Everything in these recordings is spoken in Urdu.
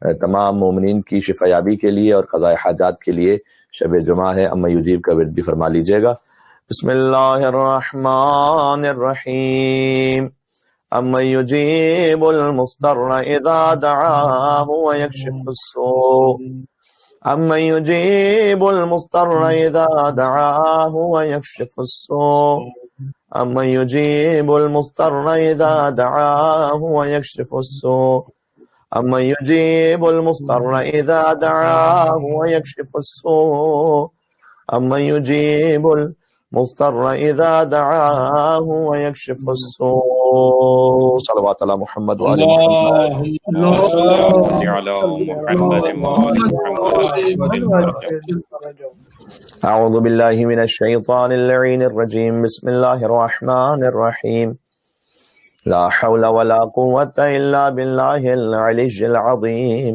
تمام مومنین کی شفایابی کے لیے اور قضاء حاجات کے لیے شب جمعہ ہے. اما یجیب کا ورد بھی فرما لیجیے گا. بسم اللہ الرحمن الرحیم. اما یجیب المضطر اذا دعاہ ویکشف السوء. اما یجیب المضطر اذا دعاہ ویکشف السوء. اما یجیب المضطر اذا دعاہ ویکشف السوء. اما یجیب المضطر اذا دعاہ ویکشف السوء. اما یجیب المضطر اذا دعاہ ویکشف السوء. صلوات علی محمد وآل محمد. اعوذ باللہ من الشیطان اللعین الرجیم. بسم اللہ الرحمن الرحیم. لا حول ولا قوة الا باللہ العلی العظیم.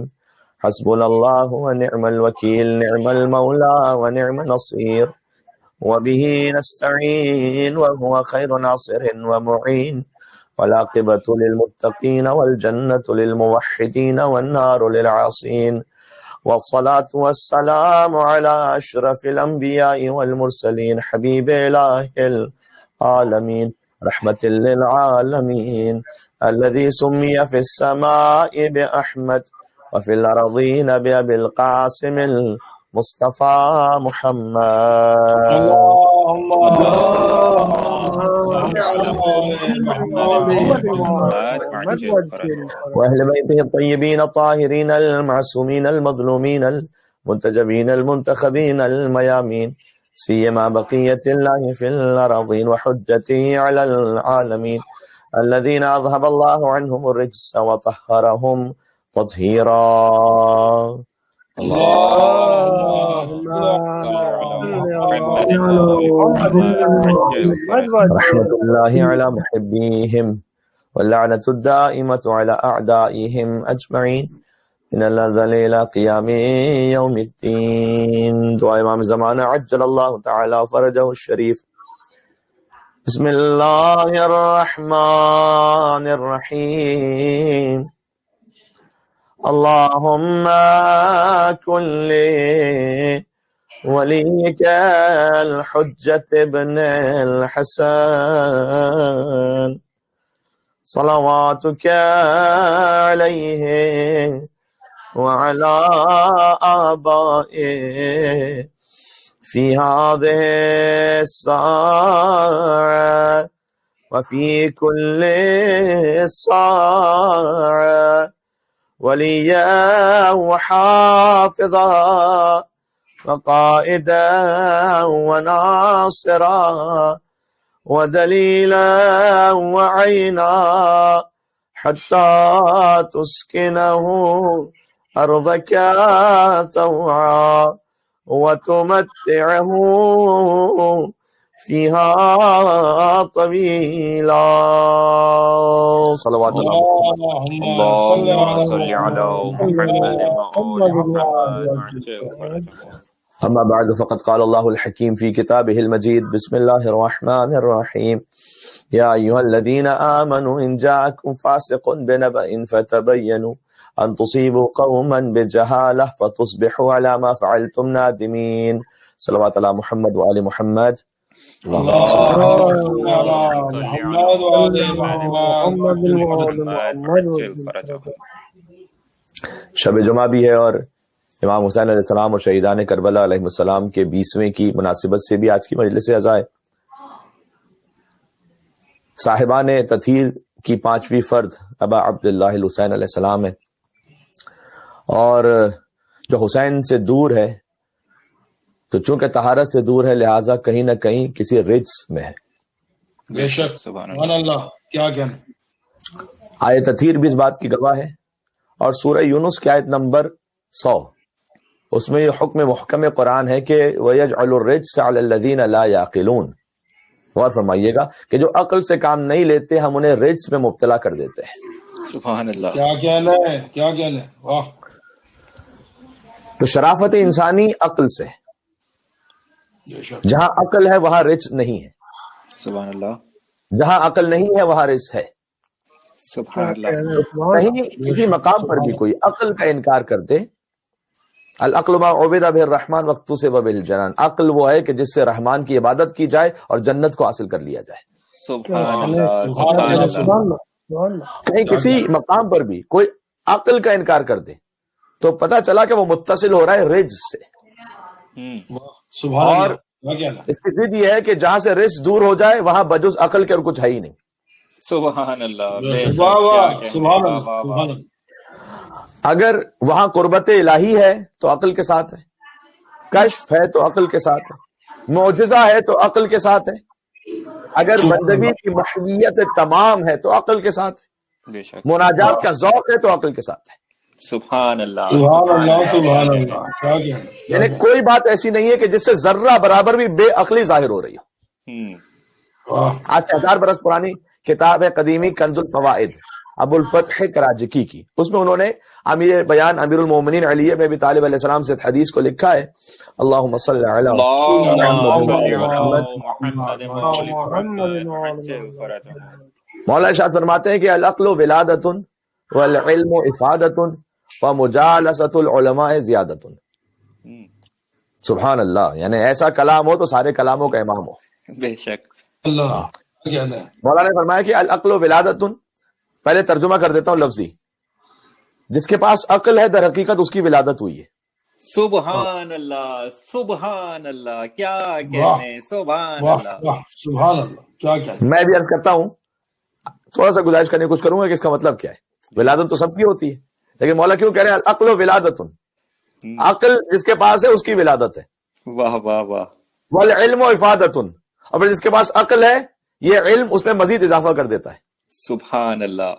حسبنا اللہ ونعم الوکیل. نعم المولا ونعم نصیر. وبه نستعین وهو خیر ناصر ومعین. والعاقبۃ للمتقین والجنۃ للموحدین والنار للعاصین. والصلاة والسلام على اشرف الانبیاء والمرسلین. حبیب الہ العالمین. رحمت للعالمین. الذي سمي في السماء بأحمد وفي الأرضين بأبي القاسم المصطفى محمد. وأهل بيته الطيبين الطاهرين المعصومين المظلومين المنتجبين المنتخبين الميامين. سيما بقية الله في الأراضين وحجته على العالمين الذين أذهب الله عنهم الرجس وطهرهم تطهيرا. رحمة الله على محبيهم واللعنة الدائمة على أعدائهم أجمعين من الأذل إلى قيام يوم الدين. دعاء امام زمانہ عجل اللہ تعالی فرجہ الشریف. بسم اللہ الرحمن الرحیم. اللهم كن لوليك الحجة ابن الحسن صلواتك عليه وعلى آبائه في هذه الساعة وفي كل ساعة وليا وحافظا وقائدا وناصرا ودليلا وعينا حتى تسكنه أرضك طوعا وتمتعه فيها طويلا. صلوات اللهم صل على محمد. أما بعد فقد قال الله الحكيم في كتابه المجيد. بسم الله الرحمن الرحيم. يا أيها الذين آمنوا إن جاءكم فاسق بنبأ فتبينوا أن تصيبوا قوما بجهالة فتصبحوا على ما فعلتم نادمين. صلوات على محمد وآل محمد. شب جمعہ بھی ہے اور امام حسین علیہ السلام اور شہیدان کربلا علیہ السلام کے 20ویں کی مناسبت سے بھی آج کی مجلس عزا ہے. صاحبان تطہیر کی 5ویں فرد ابا عبداللہ الحسین علیہ السلام ہے اور جو حسین سے دور ہے تو چونکہ طہارت سے دور ہے لہٰذا کہیں نہ کہیں کسی رجس میں ہے. بے شک سبحان اللہ. کیا کہنا. آیت تطہیر بھی اس بات کی گواہ ہے اور سورہ یونس کی آیت نمبر 100 اس میں یہ حکم محکم قرآن ہے کہ وَيَجْعَلُ الرِّجْسَ عَلَى الَّذِينَ لَا يَعْقِلُونَ. غور فرمائیے گا کہ جو عقل سے کام نہیں لیتے ہم انہیں رجس میں مبتلا کر دیتے ہیں. سبحان اللہ. کیا کہنا ہے. واہ. تو شرافت انسانی عقل سے. جہاں عقل ہے وہاں رچ نہیں ہے. سبحان اللہ. جہاں عقل نہیں ہے وہاں رچ ہے. سبحان اللہ. کہیں کسی مقام پر بھی کوئی عقل کا انکار کر دے، العقل ما عبد به الرحمن واقتصب به الجنان، عقل وہ ہے کہ جس سے رحمان کی عبادت کی جائے اور جنت کو حاصل کر لیا جائے. سبحان اللہ. سبحان اللہ. کہیں کسی مقام پر بھی کوئی عقل کا انکار کر دے تو پتہ چلا کہ وہ متصل ہو رہا ہے رجز سے، اور اس کی ضد یہ ہے کہ جہاں سے رجز دور ہو جائے وہاں بجز عقل کے اور کچھ ہے ہی نہیں. سبحان اللہ. سبحان اللہ. اگر وہاں قربت الہی ہے تو عقل کے ساتھ ہے، کشف ہے تو عقل کے ساتھ ہے، معجزہ ہے تو عقل کے ساتھ ہے، اگر بندگی کی محویت تمام ہے تو عقل کے ساتھ ہے، بے شک. مناجات کا ذوق ہے تو عقل کے ساتھ ہے. سبحان اللہ. سبحان اللہ. سبحان اللہ. کیا کہنا. یعنی کوئی بات ایسی نہیں ہے کہ جس سے ذرہ برابر بھی بے عقلی ظاہر ہو رہی ہو. آج سے 1000 برس پرانی کتاب ہے قدیمی کنز الفوائد ابو الفتح کراجکی کی، اس میں انہوں نے امیر بیان امیر المومنین علی بن ابی طالب علیہ السلام سے حدیث کو لکھا ہے، اللہم صلی علی مولا ارشاد فرماتے ہیں کہ العقل ولادۃ والعلم افادۃ ومجالسۃ العلماء زیادۃ. سبحان اللہ. یعنی ایسا کلام ہو تو سارے کلاموں کا امام ہو. بے شک. اللہ کیا کہنا ہے. مولانا نے فرمایا کہ العقل ولادۃ، پہلے ترجمہ کر دیتا ہوں لفظی، جس کے پاس عقل ہے در حقیقت اس کی ولادت ہوئی ہے. سبحان اللہ. سبحان اللہ. کیا کہنے. سبحان اللہ. سبحان اللہ. کیا کہنا. میں بھی عرض کرتا ہوں، تھوڑا سا گزارش کرنے کی کوشش کروں گا کہ اس کا مطلب کیا ہے. ولادت تو سب کی ہوتی ہے، لیکن مولا کیوں کہہ رہے ہیں العقل ولادۃ، عقل جس کے پاس ہے اس کی ولادت ہے. واہ واہ واہ. والعلم افادۃ، اور پھر جس کے پاس عقل ہے یہ علم اس میں مزید اضافہ کر دیتا ہے. سبحان اللہ.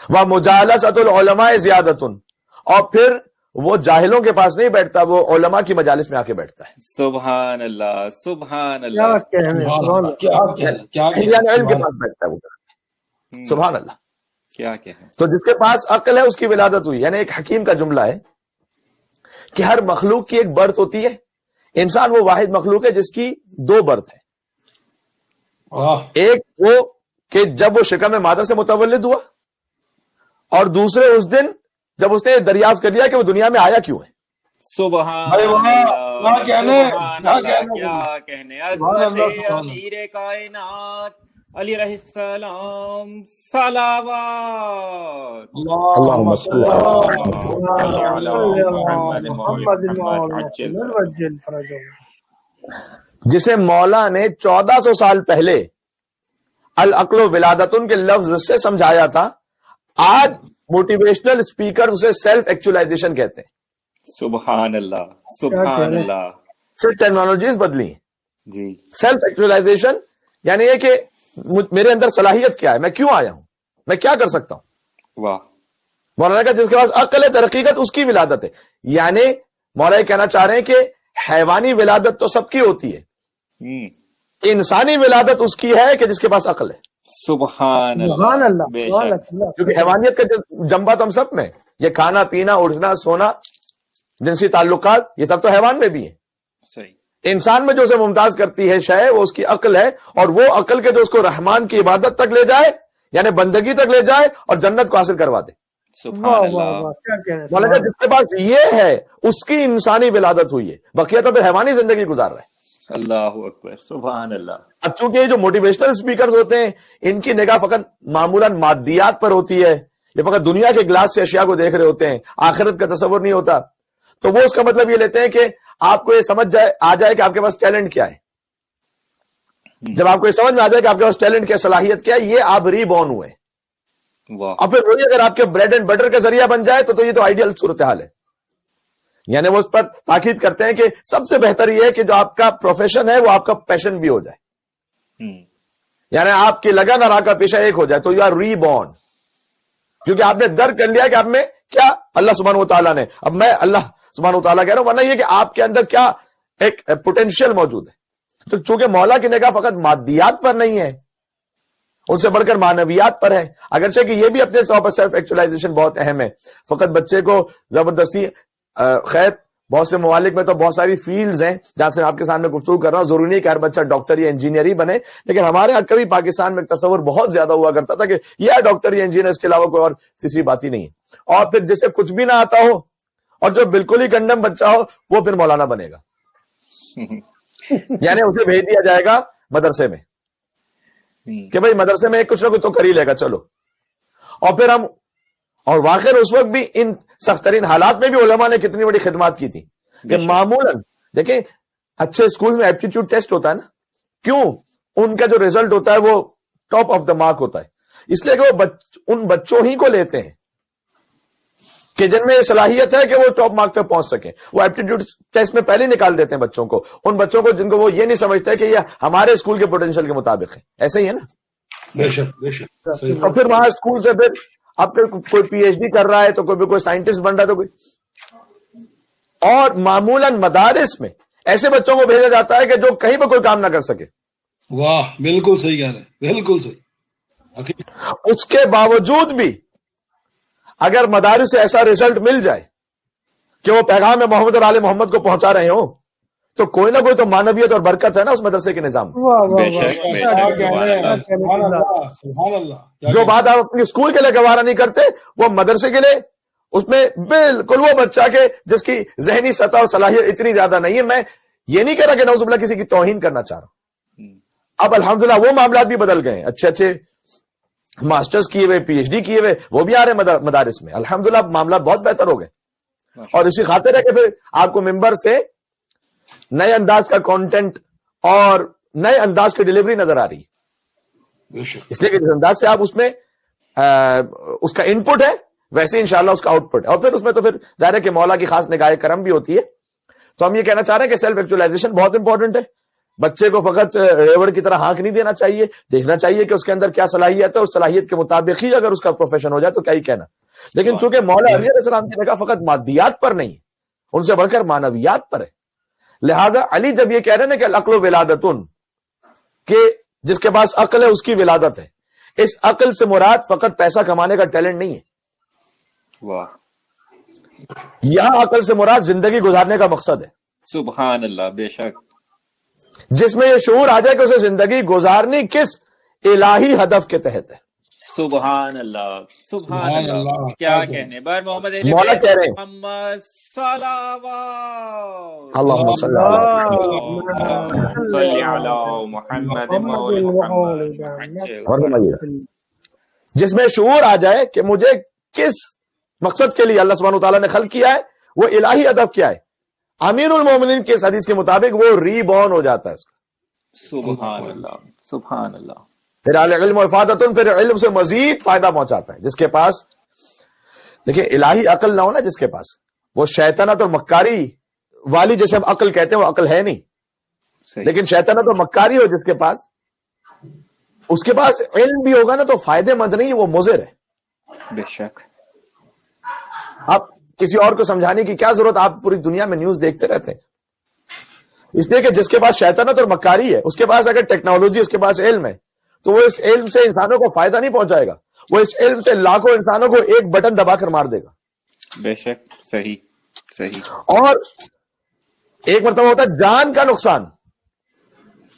ومجالسۃ العلماء زیادۃ، اور پھر وہ جاہلوں کے پاس نہیں بیٹھتا، وہ علماء کی مجالس میں آ کے بیٹھتا ہے. سبحان اللہ. سبحان اللہ. یعنی علم کے پاس بیٹھتا ہے وہ. سبحان اللہ. کیا کہنے. تو جس کے پاس عقل ہے اس کی ولادت ہوئی. یعنی ایک حکیم کا جملہ ہے کہ ہر مخلوق کی ایک برتھ ہوتی ہے. انسان وہ واحد مخلوق ہے جس کی 2 برتھ ہیں. ایک وہ کہ جب وہ شکم مادر سے متولد ہوا، اور دوسرے اس دن جب اس نے دریافت کر لیا کہ وہ دنیا میں آیا کیوں ہے. سبحان اللہ. کیا کہنے. عظمت امیر کائنات علی علیہ السلام صلوات. اللہم صلی جسے مولا نے 1400 سال پہلے العقل ولادتن کے لفظ سے سمجھایا تھا، آج موٹیویشنل اسپیکر اسے سیلف ایکچولائزیشن کہتے ہیں. سبحان اللہ. سبحان اللہ. صرف ٹیکنالوجیز بدلی ہیں. جی. سیلف ایکچولائزیشن یعنی یہ کہ میرے اندر صلاحیت کیا ہے، میں کیوں آیا ہوں، میں کیا کر سکتا ہوں. واہ. مولانا کا جس کے پاس عقل ہے تحقیقت اس کی ولادت ہے. یعنی مولا یہ کہنا چاہ رہے ہیں کہ حیوانی ولادت تو سب کی ہوتی ہے، انسانی ولادت اس کی ہے کہ جس کے پاس عقل ہے. سبحان اللہ. بے شک. کیونکہ حیوانیت کا جمبا تو ہم سب میں، یہ کھانا پینا اٹھنا سونا جنسی تعلقات یہ سب تو حیوان میں بھی ہیں. صحیح. انسان میں جو اسے ممتاز کرتی ہے شے وہ اس کی عقل ہے، اور وہ عقل کے جو اس کو رحمان کی عبادت تک لے جائے، یعنی بندگی تک لے جائے اور جنت کو حاصل کروا دے. سبحان اللہ. مولانا جس کے پاس یہ ہے اس کی انسانی ولادت ہوئی ہے، بقیہ تو پھر حیوانی زندگی گزار رہے ہیں. اللہ اکبر. سبحان اللہ. اب چونکہ یہ جو موٹیویشنل اسپیکرز ہوتے ہیں ان کی نگاہ فقط معمولاً مادیات پر ہوتی ہے، یہ فقط دنیا کے گلاس سے اشیاء کو دیکھ رہے ہوتے ہیں، آخرت کا تصور نہیں ہوتا، تو وہ اس کا مطلب یہ لیتے ہیں کہ آپ کو یہ سمجھ آ جائے کہ آپ کے پاس ٹیلنٹ کیا ہے. جب آپ کو یہ سمجھ میں آ جائے کہ آپ کے پاس ٹیلنٹ کیا، صلاحیت کیا ہے، یہ آپ ری بورن ہوئے. اور پھر وہی اگر آپ کے بریڈ اینڈ بٹر کا ذریعہ بن جائے تو یہ تو آئیڈیل صورتحال ہے. یعنی وہ اس پر تاکید کرتے ہیں کہ سب سے بہتر یہ ہے کہ جو آپ کا پروفیشن ہے وہ آپ کا پیشن بھی ہو جائے. یعنی آپ کی لگن اور آپ کا پیشہ ایک ہو جائے تو یو آر ری بورن، کیونکہ آپ نے درک کر لیا کہ آپ میں کیا اللہ سبحانہ و تعالیٰ نے، اب میں اللہ سبحانہ و تعالیٰ کہہ رہا ہوں، ورنہ یہ کہ آپ کے اندر کیا ایک پوٹینشیل موجود ہے. تو چونکہ مولا کی نگاہ فقط مادیات پر نہیں ہے، ان سے بڑھ کر معنویات پر ہے. اگرچہ کہ یہ بھی اپنے طور پر سیلف ایکچولائزیشن بہت اہم ہے. فقط بچے کو زبردستی خیر بہت سے ممالک میں تو بہت ساری فیلڈز ہیں جہاں سے آپ کے سامنے گفتگو کر رہا ہوں. ضروری نہیں کہ ہر بچہ ڈاکٹر یا انجینئر ہی بنے, لیکن ہمارے یہاں کبھی پاکستان میں تصور بہت زیادہ ہوا کرتا تھا کہ یہ ڈاکٹر یا انجینئر, اس کے علاوہ کوئی اور تیسری بات ہی نہیں ہے. اور پھر جسے کچھ بھی نہ آتا ہو اور جو بالکل ہی کنڈم بچہ ہو وہ پھر مولانا بنے گا. یعنی اسے بھیج دیا جائے گا مدرسے میں کہ بھئی مدرسے میں کچھ نہ کچھ تو کر ہی لے گا, چلو. اور پھر ہم, اور واقعی اس وقت بھی ان سخت ترین حالات میں بھی علماء نے کتنی بڑی خدمات کی تھی کہ معمولاً دیکھیں اچھے اسکول میں ایپٹیٹیوڈ ٹیسٹ ہوتا ہے نا, کیوں؟ ان کا جو ریزلٹ ہوتا ہے وہ ٹاپ آف دا مارک ہوتا ہے, اس لیے کہ وہ ان بچوں ہی کو لیتے ہیں کہ جن میں یہ صلاحیت ہے کہ وہ ٹاپ مارک تک پہنچ سکیں. وہ ایپٹیٹیوڈ ٹیسٹ میں پہلے نکال دیتے ہیں بچوں کو, ان بچوں کو جن کو وہ یہ نہیں سمجھتے کہ یہ ہمارے اسکول کے پوٹینشیل کے مطابق ہے. ایسے ہی ہے نا. اور پھر وہاں اسکول سے پھر اب کوئی پی ایچ ڈی کر رہا ہے تو کوئی سائنٹسٹ بن رہا ہے تو کوئی, اور معمولاً مدارس میں ایسے بچوں کو بھیجا جاتا ہے کہ جو کہیں پہ کوئی کام نہ کر سکے. واہ, بالکل صحیح کہہ رہے ہیں, بالکل صحیح. اس کے باوجود بھی اگر مدارس سے ایسا رزلٹ مل جائے کہ وہ پیغام محمد اور آل محمد کو پہنچا رہے ہوں تو کوئی نہ کوئی تو معنویت اور برکت ہے نا اس مدرسے کے نظام میں. جو بات آپ اپنی اسکول کے لیے گوارا نہیں کرتے وہ مدرسے کے لیے, اس میں بالکل وہ بچہ کے جس کی ذہنی سطح اور صلاحیت اتنی زیادہ نہیں ہے. میں یہ نہیں کہہ رہا کہ نعوذ باللہ کسی کی توہین کرنا چاہ رہا ہوں. اب الحمدللہ وہ معاملات بھی بدل گئے, اچھے اچھے ماسٹرز کیے ہوئے, پی ایچ ڈی کیے ہوئے وہ بھی آ رہے ہیں مدارس میں. الحمدللہ معاملات بہت بہتر ہو گئے, اور اسی خاطر ہے کہ پھر آپ کو ممبر سے نئے انداز کا کانٹینٹ اور نئے انداز کی ڈیلیوری نظر آ رہی ہے. اس لیے کہ جس انداز سے آپ اس میں اس کا ان پٹ ہے ویسے ہی انشاءاللہ اس کا آؤٹ پٹ ہے. اور پھر اس میں تو پھر ظاہر ہے کہ مولا کی خاص نگاہ کرم بھی ہوتی ہے. تو ہم یہ کہنا چاہ رہے ہیں کہ سیلف ایکچولائزیشن بہت امپورٹنٹ ہے. بچے کو فقط ریوڑ کی طرح ہانک نہیں دینا چاہیے, دیکھنا چاہیے کہ اس کے اندر کیا صلاحیت ہے, اس صلاحیت کے مطابق ہی اگر اس کا پروفیشن ہو جائے تو کیا ہی کہنا. لیکن چونکہ مولا علی علیہ السلام کی نگاہ فقط مادیات پر نہیں, ان سے بڑھ کر معنویات پر ہے, لہذا علی جب یہ کہہ رہے ہیں کہ العقل ولادتن, کہ جس کے پاس عقل ہے اس کی ولادت ہے, اس عقل سے مراد فقط پیسہ کمانے کا ٹیلنٹ نہیں ہے. واہ, یہاں عقل سے مراد زندگی گزارنے کا مقصد ہے. سبحان اللہ, بے شک. جس میں یہ شعور آ جائے کہ اسے زندگی گزارنی کس الہی ہدف کے تحت ہے. سبحان اللہ, سبحان اللہ, کیا کہنے. بار محمد مولا کہہ رہے ہیں محمد صلوات اللہم صلی علی محمد جس میں شعور آ جائے کہ مجھے کس مقصد کے لیے اللہ سبحانہ وتعالیٰ نے خلق کیا ہے, وہ الہی ہدف کیا ہے. امیر المومنین کے اس حدیث کے مطابق وہ ری بورن ہو جاتا ہے اس کا. سبحان اللہ, سبحان اللہ. پھر علم و افادتن, پھر علم سے مزید فائدہ پہنچاتا ہے. جس کے پاس دیکھیں الہی عقل نہ ہو نا, جس کے پاس وہ شیطنت اور مکاری والی جیسے ہم عقل کہتے ہیں وہ عقل ہے نہیں, لیکن شیطنت اور مکاری ہو جس کے پاس, اس کے پاس علم بھی ہوگا نا تو فائدے مند نہیں, وہ مضر ہے. بے شک. آپ کسی اور کو سمجھانے کی کیا ضرورت, آپ پوری دنیا میں نیوز دیکھتے رہتے ہیں. اس لیے کہ جس کے پاس شیطنت اور مکاری ہے, اس کے پاس اگر ٹیکنالوجی, اس کے پاس علم ہے, تو وہ اس علم سے انسانوں کو فائدہ نہیں پہنچائے گا, وہ اس علم سے لاکھوں انسانوں کو ایک بٹن دبا کر مار دے گا. بے شک, صحیح صحیح. اور ایک مرتبہ ہوتا ہے جان کا نقصان,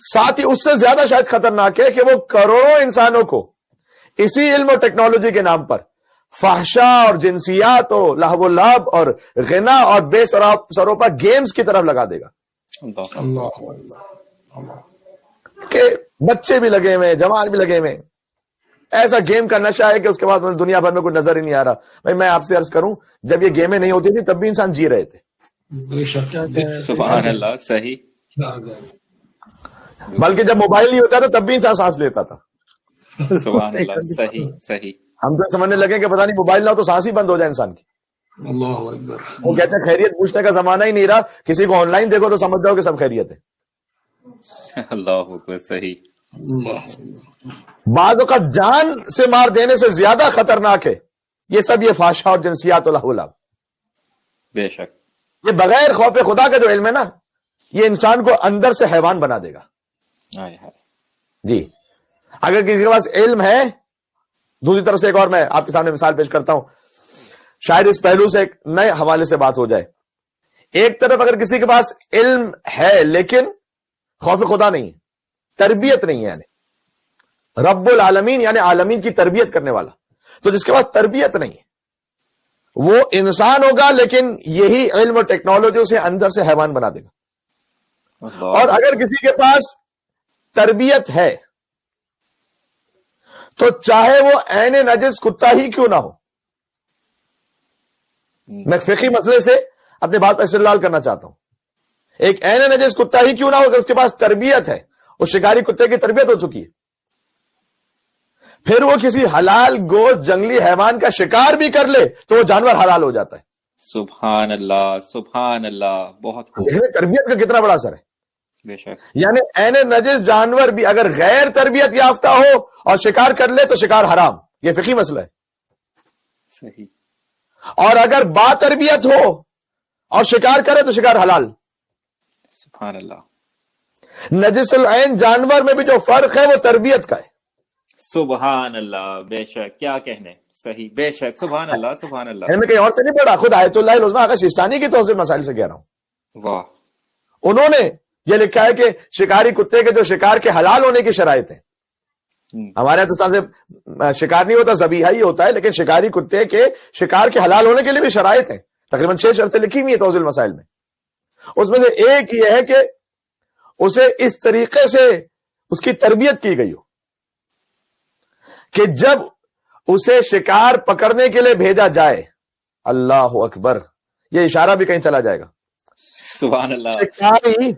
ساتھ ہی اس سے زیادہ شاید خطرناک ہے کہ وہ کروڑوں انسانوں کو اسی علم اور ٹیکنالوجی کے نام پر فحشا اور جنسیات اور لہو و لعب اور غنا اور بے سروپا گیمز کی طرف لگا دے گا. کہ بچے بھی لگے ہوئے, جوان بھی لگے ہوئے, ایسا گیم کا نشہ ہے کہ اس کے بعد دنیا بھر میں کوئی نظر ہی نہیں آ رہا. بھائی میں آپ سے عرض کروں, جب یہ گیمیں نہیں ہوتی تھی تب بھی انسان جی رہے تھے. سبحان اللہ, صحیح. بلکہ جب موبائل نہیں ہوتا تھا تب بھی انسان سانس لیتا تھا. سبحان اللہ, صحیح صحیح. ہم تو سمجھنے لگے کہ پتہ نہیں موبائل نہ ہو تو سانس ہی بند ہو جائے انسان کی. اللہ اکبر. وہ کہتے ہیں خیریت پوچھنے کا زمانہ ہی نہیں رہا, کسی کو آن لائن دیکھو تو سمجھ جاؤ کہ سب خیریت ہے. اللہ اکبر, صحیح. بعض اوقات جان سے مار دینے سے زیادہ خطرناک ہے یہ سب, یہ فحشا اور جنسیات و لہو و لعب. بے شک. یہ بغیر خوف خدا کا جو علم ہے نا, یہ انسان کو اندر سے حیوان بنا دے گا. جی, اگر کسی کے پاس علم ہے. دوسری طرف سے ایک اور میں آپ کے سامنے مثال پیش کرتا ہوں, شاید اس پہلو سے ایک نئے حوالے سے بات ہو جائے. ایک طرف اگر کسی کے پاس علم ہے لیکن خوف خدا نہیں ہے، تربیت نہیں ہے، یعنی رب العالمین یعنی عالمین کی تربیت کرنے والا، تو جس کے پاس تربیت نہیں ہے وہ انسان ہوگا لیکن یہی علم اور ٹیکنالوجی اسے اندر سے حیوان بنا دے گا۔ اور اگر کسی کے پاس تربیت ہے تو چاہے وہ عین نجس کتا ہی کیوں نہ ہو، میں فقہی مسئلے سے اپنے بات پر استدلال کرنا چاہتا ہوں، ایک عین نجس کتا ہی کیوں نہ ہو، اگر اس کے پاس تربیت ہے، اس شکاری کتے کی تربیت ہو چکی ہے، پھر وہ کسی حلال گوشت جنگلی حیوان کا شکار بھی کر لے تو وہ جانور حلال ہو جاتا ہے۔ سبحان اللہ، سبحان اللہ، بہت خوب، تربیت کا کتنا بڑا اثر ہے۔ بے شک، یعنی عین نجس جانور بھی اگر غیر تربیت یافتہ ہو اور شکار کر لے تو شکار حرام، یہ فقہی مسئلہ ہے۔ صحیح، اور اگر با تربیت ہو اور شکار کرے تو شکار حلال۔ سبحان اللہ، نجس العین جانور میں بھی جو فرق ہے وہ تربیت کا ہے۔ سبحان اللہ، بے شک، کیا کہنے، صحیح، بے شک، سبحان اللہ، سبحان اللہ، میں کہیں اور سے نہیں پڑھا، خود آیت اللہ العظمیٰ آقا سیستانی کی توضیح مسائل سے کہہ رہا ہوں۔ واہ، انہوں نے یہ لکھا ہے کہ شکاری کتے کے جو شکار کے حلال ہونے کی شرائط ہیں، ہمارے تو سے شکار نہیں ہوتا، ذبیحہ ہی ہوتا ہے، لیکن شکاری کتے کے شکار کے حلال ہونے کے لیے بھی شرائط ہیں، تقریباً 6 شرطیں لکھی ہوئی ہیں توضیح المسائل میں۔ اس میں سے ایک یہ ہے کہ اسے اس طریقے سے اس کی تربیت کی گئی ہو کہ جب اسے شکار پکڑنے کے لیے بھیجا جائے، اللہ اکبر، یہ اشارہ بھی کہیں چلا جائے گا، سبحان اللہ، شکاری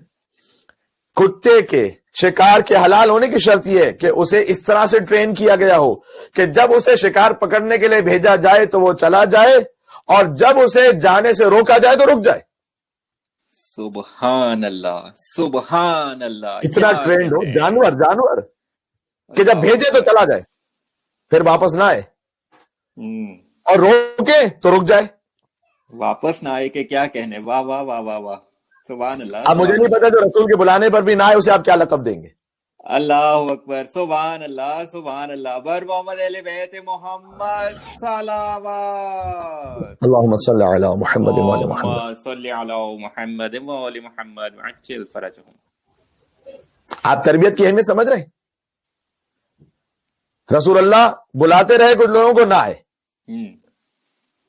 کتے کے شکار کے حلال ہونے کی شرط یہ ہے کہ اسے اس طرح سے ٹرین کیا گیا ہو کہ جب اسے شکار پکڑنے کے لیے بھیجا جائے تو وہ چلا جائے، اور جب اسے جانے سے روکا جائے تو رک جائے۔ سبحان اللہ، سبحان اللہ، اتنا کیا ٹرینڈ ہو کہنے، جانور کہ جب بھیجے تو چلا جائے، پھر واپس نہ آئے، اور روکے تو رک جائے۔ واپس نہ آئے کہ کیا کہنے، واہ واہ واہ واہ واہ، سبحان اللہ، اب مجھے نہیں پتا جو رسول کے بلانے پر بھی نہ آئے اسے آپ کیا لقب دیں گے۔ اللہ اکبر، سبحان اللہ، سبحان اللہ، بر محمد اہل بیت محمد صلوات، اللہم صلی علی محمد و آل محمد۔ اللہم صلی علی محمد و آل محمد وعجل فرجہم۔ آپ تربیت کی اہمیت سمجھ رہے ہیں؟ رسول اللہ بلاتے رہے، کچھ لوگوں کو نہ آئے۔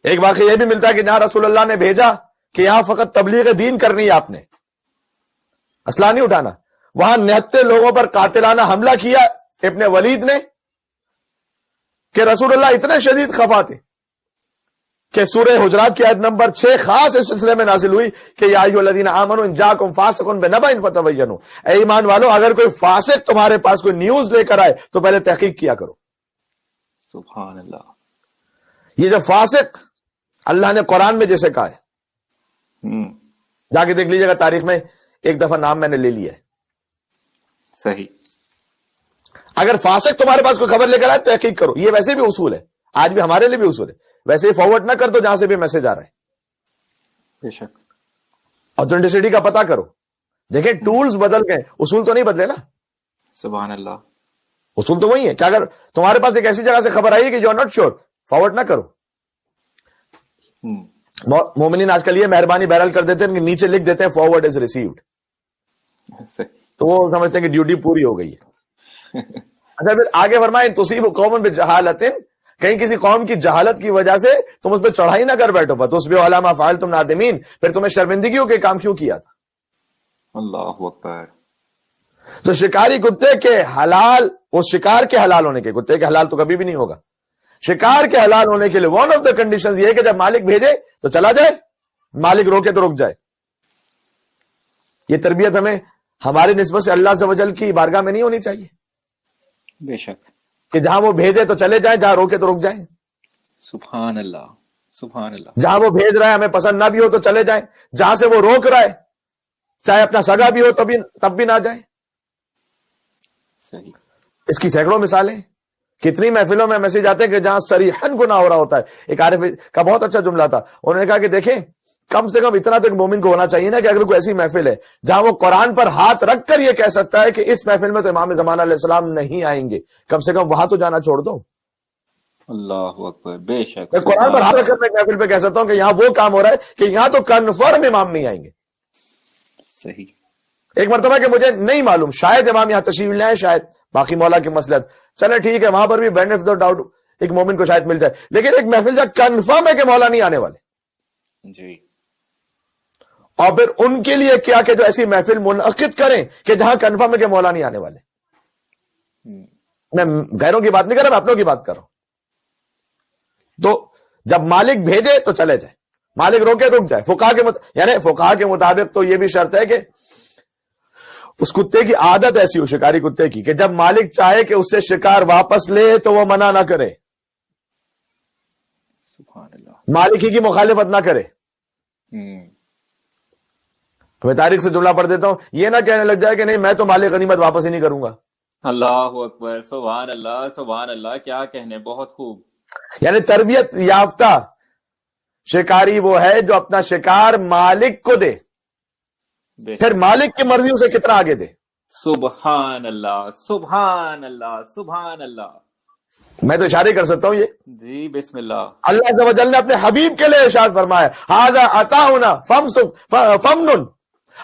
ایک واقعہ یہ بھی ملتا ہے کہ جہاں رسول اللہ نے بھیجا کہ یہاں فقط تبلیغ دین کرنی ہے، آپ نے اسلحہ نہیں اٹھانا، وہاں 69 لوگوں پر قاتلانہ حملہ کیا ابن ولید نے، کہ رسول اللہ اتنے شدید خفا تھے کہ سورہ حجرات کی آیت نمبر 6 خاص اس سلسلے میں نازل ہوئی کہ یا ایھا الذین آمنوا ان جاءکم فاسق بنبأ فتبینوا، اے ایمان والو اگر کوئی فاسق تمہارے پاس کوئی نیوز لے کر آئے تو پہلے تحقیق کیا کرو۔ سبحان اللہ، یہ جو فاسق اللہ نے قرآن میں جیسے کہا ہے، جا کے دیکھ لیجیے گا تاریخ میں ایک دفعہ نام میں نے لے لیا ہے۔ صحیح، اگر فاسق تمہارے پاس کوئی خبر لے کر آئے تحقیق کرو، یہ ویسے بھی اصول ہے، آج بھی ہمارے لیے بھی اصول ہے، ویسے ہی فارورڈ نہ کر دو جہاں سے بھی میسج آ رہا ہے، بے شک، آتھینٹسٹی کا پتہ کرو۔ دیکھیں ٹولز بدل گئے، اصول تو نہیں بدلے نا، سبحان اللہ، اصول تو وہی ہے کہ اگر تمہارے پاس ایک ایسی جگہ سے خبر آئی کہ you are not sure, forward نہ کرو۔ مومنین آج کل یہ مہربانی بہرحال کر دیتے ہیں کہ نیچے لکھ دیتے ہیں فارورڈ از ریسیوڈ، تو وہ سمجھتے ہیں کہ ڈیوٹی پوری ہو گئی ہے۔ اچھا پھر آگے فرمائیں تصیب قوم بجہالۃ، کہیں کسی قوم کی جہالت کی وجہ سے تم اس پہ چڑھائی نہ کر بیٹھو، فتصبحوا علی ما فعلتم نادمین، پھر تمہیں شرمندگی ہو کہ کام کیوں کیا تھا۔ اللہ اکبر، تو شکاری کتے کے حلال، وہ شکار کے حلال ہونے کے، کتے کے حلال تو کبھی بھی نہیں ہوگا، شکار کے حلال ہونے کے لیے ون آف دا کنڈیشنز یہ ہے کہ جب مالک بھیجے تو چلا جائے، مالک روکے تو رک جائے۔ یہ تربیت ہمیں ہماری نسبت سے اللہ عز و جل کی بارگاہ میں نہیں ہونی چاہیے بے شک، کہ جہاں وہ بھیجے تو چلے جائیں، جہاں روکے تو رک جائیں، سبحان اللہ، سبحان اللہ، جہاں وہ بھیج رہا ہے ہمیں پسند نہ بھی ہو تو چلے جائیں، جہاں سے وہ روک رہا ہے چاہے اپنا سگا بھی ہو تب بھی نہ جائیں۔ صحیح، اس کی سینکڑوں مثالیں، کتنی محفلوں میں میسج آتے ہیں کہ جہاں صریحاً گناہ ہو رہا ہوتا ہے۔ ایک عارف کا بہت اچھا جملہ تھا، انہوں نے کہا کہ دیکھیں کم سے کم اتنا تو ایک مومن کو ہونا چاہیے نا کہ اگر کوئی ایسی محفل ہے جہاں وہ قرآن پر ہاتھ رکھ کر یہ کہہ سکتا ہے کہ اس محفل میں تو امام زمانہ علیہ السلام نہیں آئیں گے، کم سے کم وہاں تو جانا چھوڑ دو۔ اللہ اکبر، بے شک، میں قرآن پر ہاتھ رکھ کر میں محفل پہ کہہ سکتا ہوں کہ یہاں وہ کام ہو رہا ہے کہ یہاں تو کنفرم امام نہیں آئیں گے. صحیح. ایک مرتبہ کہ مجھے نہیں معلوم، شاید امام یہاں تشریف لے آئے، شاید باقی مولا کی مصلحت، چلے ٹھیک ہے، وہاں پر بھی بینیفٹ آف دا ڈاؤٹ ایک مومن کو شاید مل جائے، لیکن ایک محفل جہاں کنفرم ہے کہ مولا نہیں آنے والے، جی. اور پھر ان کے لیے کیا کہ جو ایسی محفل منعقد کریں کہ جہاں کنفرم ہے کہ مولا نہیں آنے والے. میں غیروں کی بات نہیں کر رہا، میں اپنوں کی بات کر رہا ہوں. تو جب مالک بھیجے تو چلے جائے، مالک روکے رک جائے. فقہا کے مطابق تو یہ بھی شرط ہے کہ اس کتے کی عادت ایسی ہو، شکاری کتے کی، کہ جب مالک چاہے کہ اس سے شکار واپس لے تو وہ منع نہ کرے، سبحان اللہ. مالک ہی کی مخالفت نہ کرے. میں تاریخ سے جملہ پڑھ دیتا ہوں، یہ نہ کہنے لگ جائے کہ نہیں میں تو مال غنیمت واپس ہی نہیں کروں گا. اللہ اکبر، سبحان اللہ، سبحان اللہ، کیا کہنے، بہت خوب. یعنی تربیت یافتہ شکاری وہ ہے جو اپنا شکار مالک کو دے، پھر مالک کی مرضی اسے کتنا آگے دے. سبحان اللہ، سبحان اللہ، سبحان اللہ. میں تو اشارے کر سکتا ہوں یہ. جی بسم اللہ. اللہ عز و جل نے اپنے حبیب کے لیے ارشاد فرمایا، ھذا عطاؤنا فمنن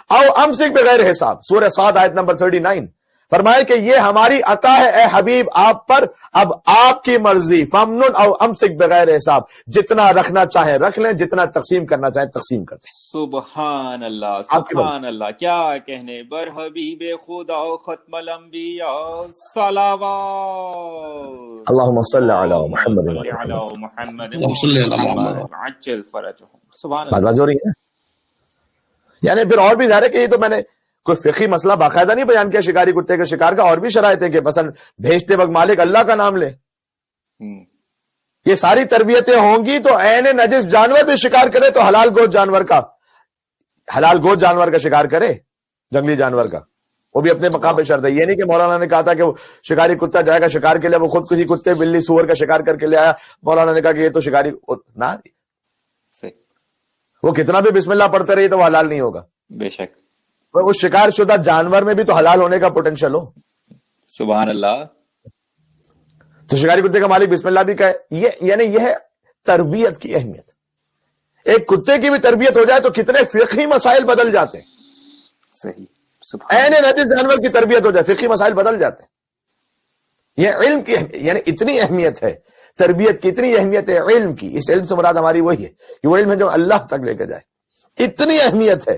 او امسک بغیر حساب، سورہ صاد آیت نمبر 39. فرمایا کہ یہ ہماری عطا ہے اے حبیب آپ پر، اب آپ کی مرضی، فمنن او امسک بغیر حساب، جتنا رکھنا چاہیں رکھ لیں، جتنا تقسیم کرنا چاہیں تقسیم کر دیں. سبحان اللہ، سبحان اللہ، کیا کہنے. بر حبیب خدا ختم الانبیاء صلوات. اللہم صلی علی محمد علی محمد صلی اللہ علیہ وسلم. عجل فرجہم. سبحان بات اللہ. واضح ہو رہی ہے. یعنی پھر اور بھی ظاہر ہے کہ یہ تو میں نے کوئی فقہی مسئلہ باقاعدہ نہیں بیان کیا شکاری کتے کے شکار کا، اور بھی شرائط ہے کہ مثلا بھیجتے وقت مالک اللہ کا نام لے. یہ ساری تربیتیں ہوں گی تو عین نجس جانور بھی شکار کرے تو حلال گوشت جانور کا شکار کرے، جنگلی جانور کا، وہ بھی اپنے مقام پہ شرط ہے. یہ نہیں کہ مولانا نے کہا تھا کہ وہ شکاری کتا جائے گا شکار کے لیے، وہ خود کسی کتے بلی سور کا شکار کر کے لے آیا، مولانا نے کہا کہ یہ تو شکاری نہ، وہ کتنا بھی بسم اللہ پڑھتے رہی تو وہ حلال نہیں ہوگا. بے شک. اس شکار شدہ جانور میں بھی تو حلال ہونے کا پوٹینشل ہو. سبحان اللہ. تو شکاری کتے کا مالک بسم اللہ بھی کہے. یعنی یہ ہے تربیت کی اہمیت. ایک کتے کی بھی تربیت ہو جائے تو کتنے فقہی مسائل بدل جاتے ہیں. صحیح. عین نجس جانور کی تربیت ہو جائے فقہی مسائل بدل جاتے ہیں. یہ علم کی یعنی اتنی اہمیت ہے تربیت کی، اتنی اہمیت ہے علم کی. اس علم سے مراد ہماری وہی ہے کہ وہ علم ہے جو اللہ تک لے کے جائے. اتنی اہمیت ہے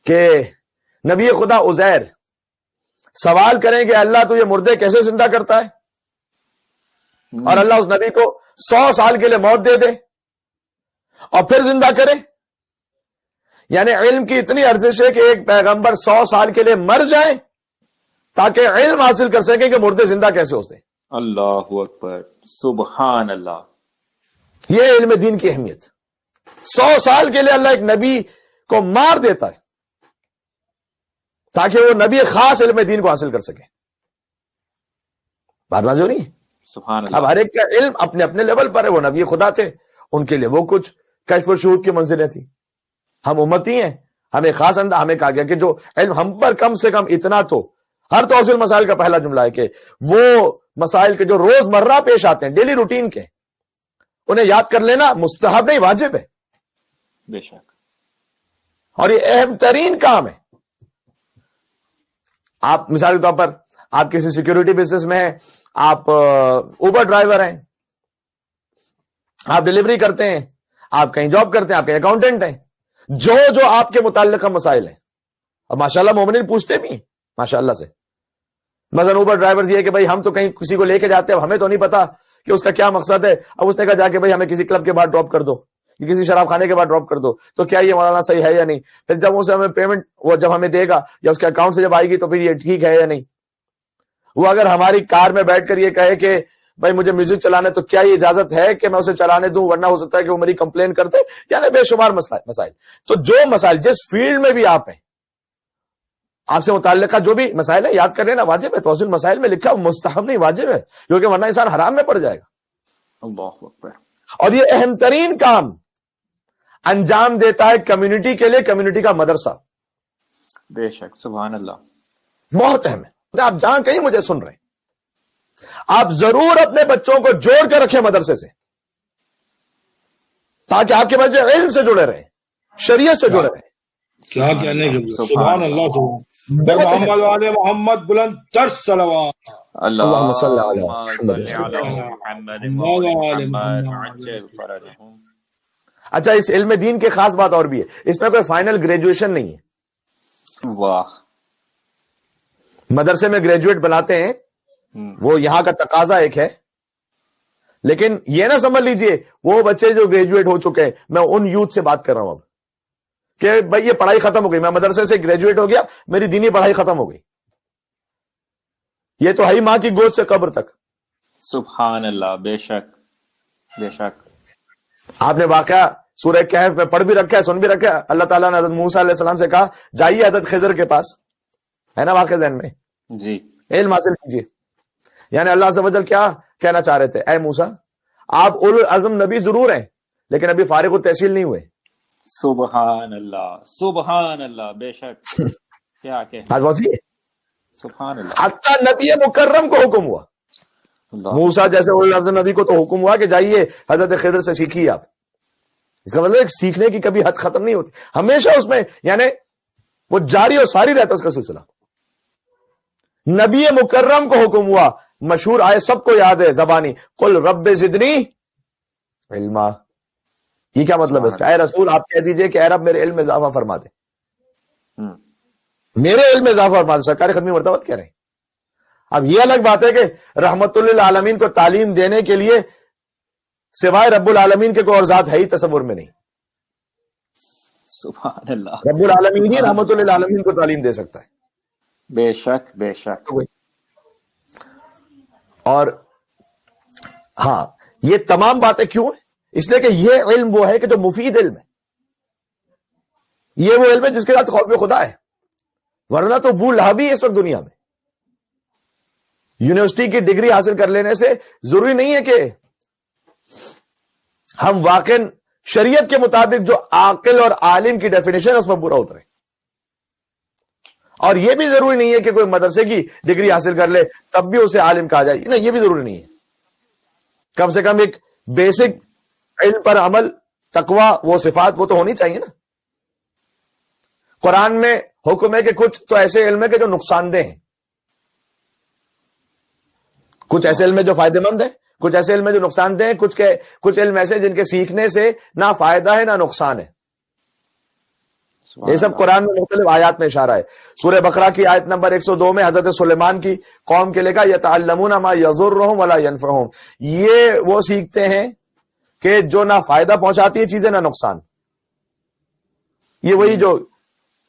کہ نبی خدا عزیر سوال کریں کہ اللہ تو یہ مردے کیسے زندہ کرتا ہے، اور اللہ اس نبی کو 100 سال کے لیے موت دے دے اور پھر زندہ کرے. یعنی علم کی اتنی ارزش ہے کہ ایک پیغمبر 100 سال کے لیے مر جائے تاکہ علم حاصل کر سکے کہ مردے زندہ کیسے ہوتے. اللہ اکبر، سبحان اللہ. یہ علم دین کی اہمیت. 100 سال کے لیے اللہ ایک نبی کو مار دیتا ہے تاکہ وہ نبی خاص علم دین کو حاصل کر سکے. بات واضح ہو رہی ہے؟ سبحان اللہ. اب ہر ایک کا علم اپنے اپنے لیول پر ہے. وہ نبی خدا تھے، ان کے لیے وہ کچھ کشف و شہود کی منزلیں تھیں. ہم امتی ہیں، ہمیں خاص ہمیں کہا گیا کہ جو علم ہم پر کم سے کم اتنا تو ہر توصیل مسائل کا پہلا جملہ ہے کہ وہ مسائل کے جو روز مرہ پیش آتے ہیں ڈیلی روٹین کے، انہیں یاد کر لینا مستحب نہیں واجب ہے. بے شک. اور یہ اہم ترین کام ہے. آپ مثال کے طور پر آپ کسی سیکیورٹی بزنس میں ہیں، آپ اوبر ڈرائیور ہیں، آپ ڈلیوری کرتے ہیں، آپ کہیں جاب کرتے ہیں، آپ کہیں اکاؤنٹنٹ ہیں، جو آپ کے متعلقہ مسائل ہیں. اور ماشاءاللہ مومنین پوچھتے بھی ہیں ماشاءاللہ سے. مثلا اوبر ڈرائیور یہ کہ بھائی ہم تو کہیں کسی کو لے کے جاتے ہیں، اب ہمیں تو نہیں پتا کہ اس کا کیا مقصد ہے. اب اس نے کہا جا کے بھائی ہمیں کسی کلب کے بعد ڈراپ کر دو، کسی شراب خانے کے بعد ڈراپ کر دو، تو کیا یہ مولانا صحیح ہے یا نہیں؟ پھر جب اسے ہمیں پیمنٹ وہ جب ہمیں دے گا یا اس کے اکاؤنٹ سے جب آئے گی تو پھر یہ ٹھیک ہے یا نہیں؟ وہ اگر ہماری کار میں بیٹھ کر یہ کہے کہ بھائی مجھے میوزک چلانا ہے تو کیا یہ اجازت ہے کہ میں اسے چلانے دوں؟ ورنہ ہو سکتا ہے کہ وہ میری کمپلین کرتے. یعنی بے شمار مسائل. تو جو مسائل جس فیلڈ میں بھی آپ ہیں، آپ سے متعلقہ جو بھی مسائل ہیں یاد کر لینا واجب ہے. توصیل مسائل میں لکھا مستحب نہیں واجب ہے، کیونکہ ورنہ انسان حرام میں پڑ جائے گا. اللہ اکبر. اور یہ اہم ترین کام انجام دیتا ہے کمیونٹی کے لیے کمیونٹی کا مدرسہ. بے شک. سبحان اللہ. بہت اہم ہے. آپ جہاں کہیں مجھے سن رہے ہیں، آپ ضرور اپنے بچوں کو جوڑ کے رکھیں مدرسے سے، تاکہ آپ کے بچے علم سے جڑے رہیں، شریعت سے جڑے رہیں۔ کیا کہنے کے لیے، سبحان اللہ محمد والے محمد بلند تر صلوات، اللہم صلی علی محمد۔ اچھا، اس علم دین کی خاص بات اور بھی ہے، اس میں کوئی فائنل گریجویشن نہیں ہے۔ واہ، مدرسے میں گریجویٹ بناتے ہیں، وہ یہاں کا تقاضا ایک ہے، لیکن یہ نہ سمجھ لیجئے وہ بچے جو گریجویٹ ہو چکے ہیں، میں ان یوتھ سے بات کر رہا ہوں اب، کہ بھائی یہ پڑھائی ختم ہو گئی، میں مدرسے سے گریجویٹ ہو گیا، میری دینی پڑھائی ختم ہو گئی، یہ تو ہے ماں کی گود سے قبر تک۔ سبحان اللہ، بے شک بے شک۔ آپ نے واقعہ سورہ کہف میں پڑھ بھی رکھا ہے، سن بھی رکھا ہے، اللہ تعالیٰ نے حضرت موسیٰ علیہ السلام سے کہا جائیے حضرت خضر کے پاس، ہے نا واقعہ ذہن میں؟ جی، علم حاصل کیجیے۔ یعنی اللہ عز و جل کیا کہنا چاہ رہے تھے؟ اے موسیٰ، آپ اولو العزم نبی ضرور ہیں، لیکن ابھی فارغ التحصیل نہیں ہوئے۔ سبحان اللہ سبحان اللہ، بے شک، کیا کہ آج بہت سی ہے، سبحان اللہ۔ حتیٰ نبی مکرم کو حکم ہوا، اللہ، موسیٰ جیسے اولو العزم نبی کو تو حکم ہوا کہ جائیے حضرت خضر سے سیکھیے آپ۔ اس کا مطلب سیکھنے کی کبھی حد ختم نہیں ہوتی، ہمیشہ اس میں یعنی وہ جاری اور ساری رہتا اس کا سلسلہ۔ نبی مکرم کو حکم ہوا، مشہور آئے سب کو یاد ہے زبانی، قل رب زدنی علما۔ یہ کیا مطلب ہے اس کا؟ اے رسول آپ کہہ دیجئے کہ اے رب میرے علم میں اضافہ فرما دے، میرے علم میں اضافہ فرما دے۔ سرکار ختمی مرتبت کہہ رہے ہیں۔ اب یہ الگ بات ہے کہ رحمت للعالمین کو تعلیم دینے کے لیے سوائے رب العالمین کے کوئی اور ذات ہے ہی تصور میں نہیں، سبحان اللہ، رب العالمین ہی رحمت للعالمین کو تعلیم دے سکتا ہے۔ بے شک بے شک۔ اور ہاں، یہ تمام باتیں کیوں ہیں؟ اس لیے کہ یہ علم وہ ہے کہ جو مفید علم ہے، یہ وہ علم ہے جس کے ساتھ خوف خدا ہے، ورنہ تو ابو لہب ہی اس وقت دنیا میں۔ یونیورسٹی کی ڈگری حاصل کر لینے سے ضروری نہیں ہے کہ ہم واقع شریعت کے مطابق جو عاقل اور عالم کی ڈیفینیشن اس پر پورا اترے، اور یہ بھی ضروری نہیں ہے کہ کوئی مدرسے کی ڈگری حاصل کر لے تب بھی اسے عالم کہا جائے، نہیں، یہ بھی ضروری نہیں ہے۔ کم سے کم ایک بیسک علم پر عمل، تقوی، وہ صفات وہ تو ہونی چاہیے نا۔ قرآن میں حکم ہے کہ کچھ تو ایسے علم ہے کہ جو نقصان دہ ہیں، کچھ ایسے علم ہے جو فائدہ مند ہے، کچھ ایسے علم ہے جو نقصان دہ ہیں، کچھ علم ایسے جن کے سیکھنے سے نہ فائدہ ہے نہ نقصان ہے۔ یہ سب قرآن میں مختلف آیات میں اشارہ ہے۔ سورہ بقرہ کی آیت نمبر 102 میں حضرت سلیمان کی قوم کے لکھا یتعلمون ما یضرهم ولا ينفعهم، یہ وہ سیکھتے ہیں کہ جو نہ فائدہ پہنچاتی ہے چیزیں نہ نقصان۔ یہ وہی جو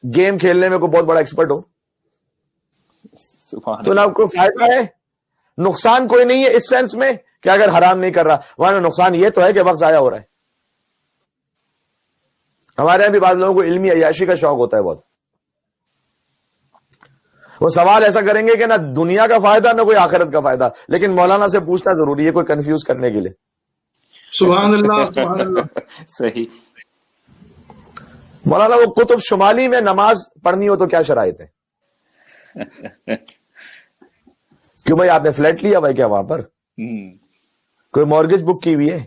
گیم کھیلنے میں کوئی بہت بڑا ایکسپرٹ ہو، تو نہ کوئی فائدہ ہے نقصان کوئی نہیں ہے اس سینس میں کہ اگر حرام نہیں کر رہا، ورنہ نقصان یہ تو ہے کہ وقت ضائع ہو رہا ہے۔ ہمارے یہاں بھی بعض لوگوں کو علمی عیاشی کا شوق ہوتا ہے بہت، وہ سوال ایسا کریں گے کہ نہ دنیا کا فائدہ نہ کوئی آخرت کا فائدہ، لیکن مولانا سے پوچھنا ضروری ہے کوئی کنفیوز کرنے کے لیے۔ سبحان اللہ سبحان اللہ، صحیح۔ مولانا وہ قطب شمالی میں نماز پڑھنی ہو تو کیا شرائط ہے؟ کیوں بھائی آپ نے فلیٹ لیا بھائی کیا وہاں پر؟ کوئی مورگیج بک کی ہوئی ہے؟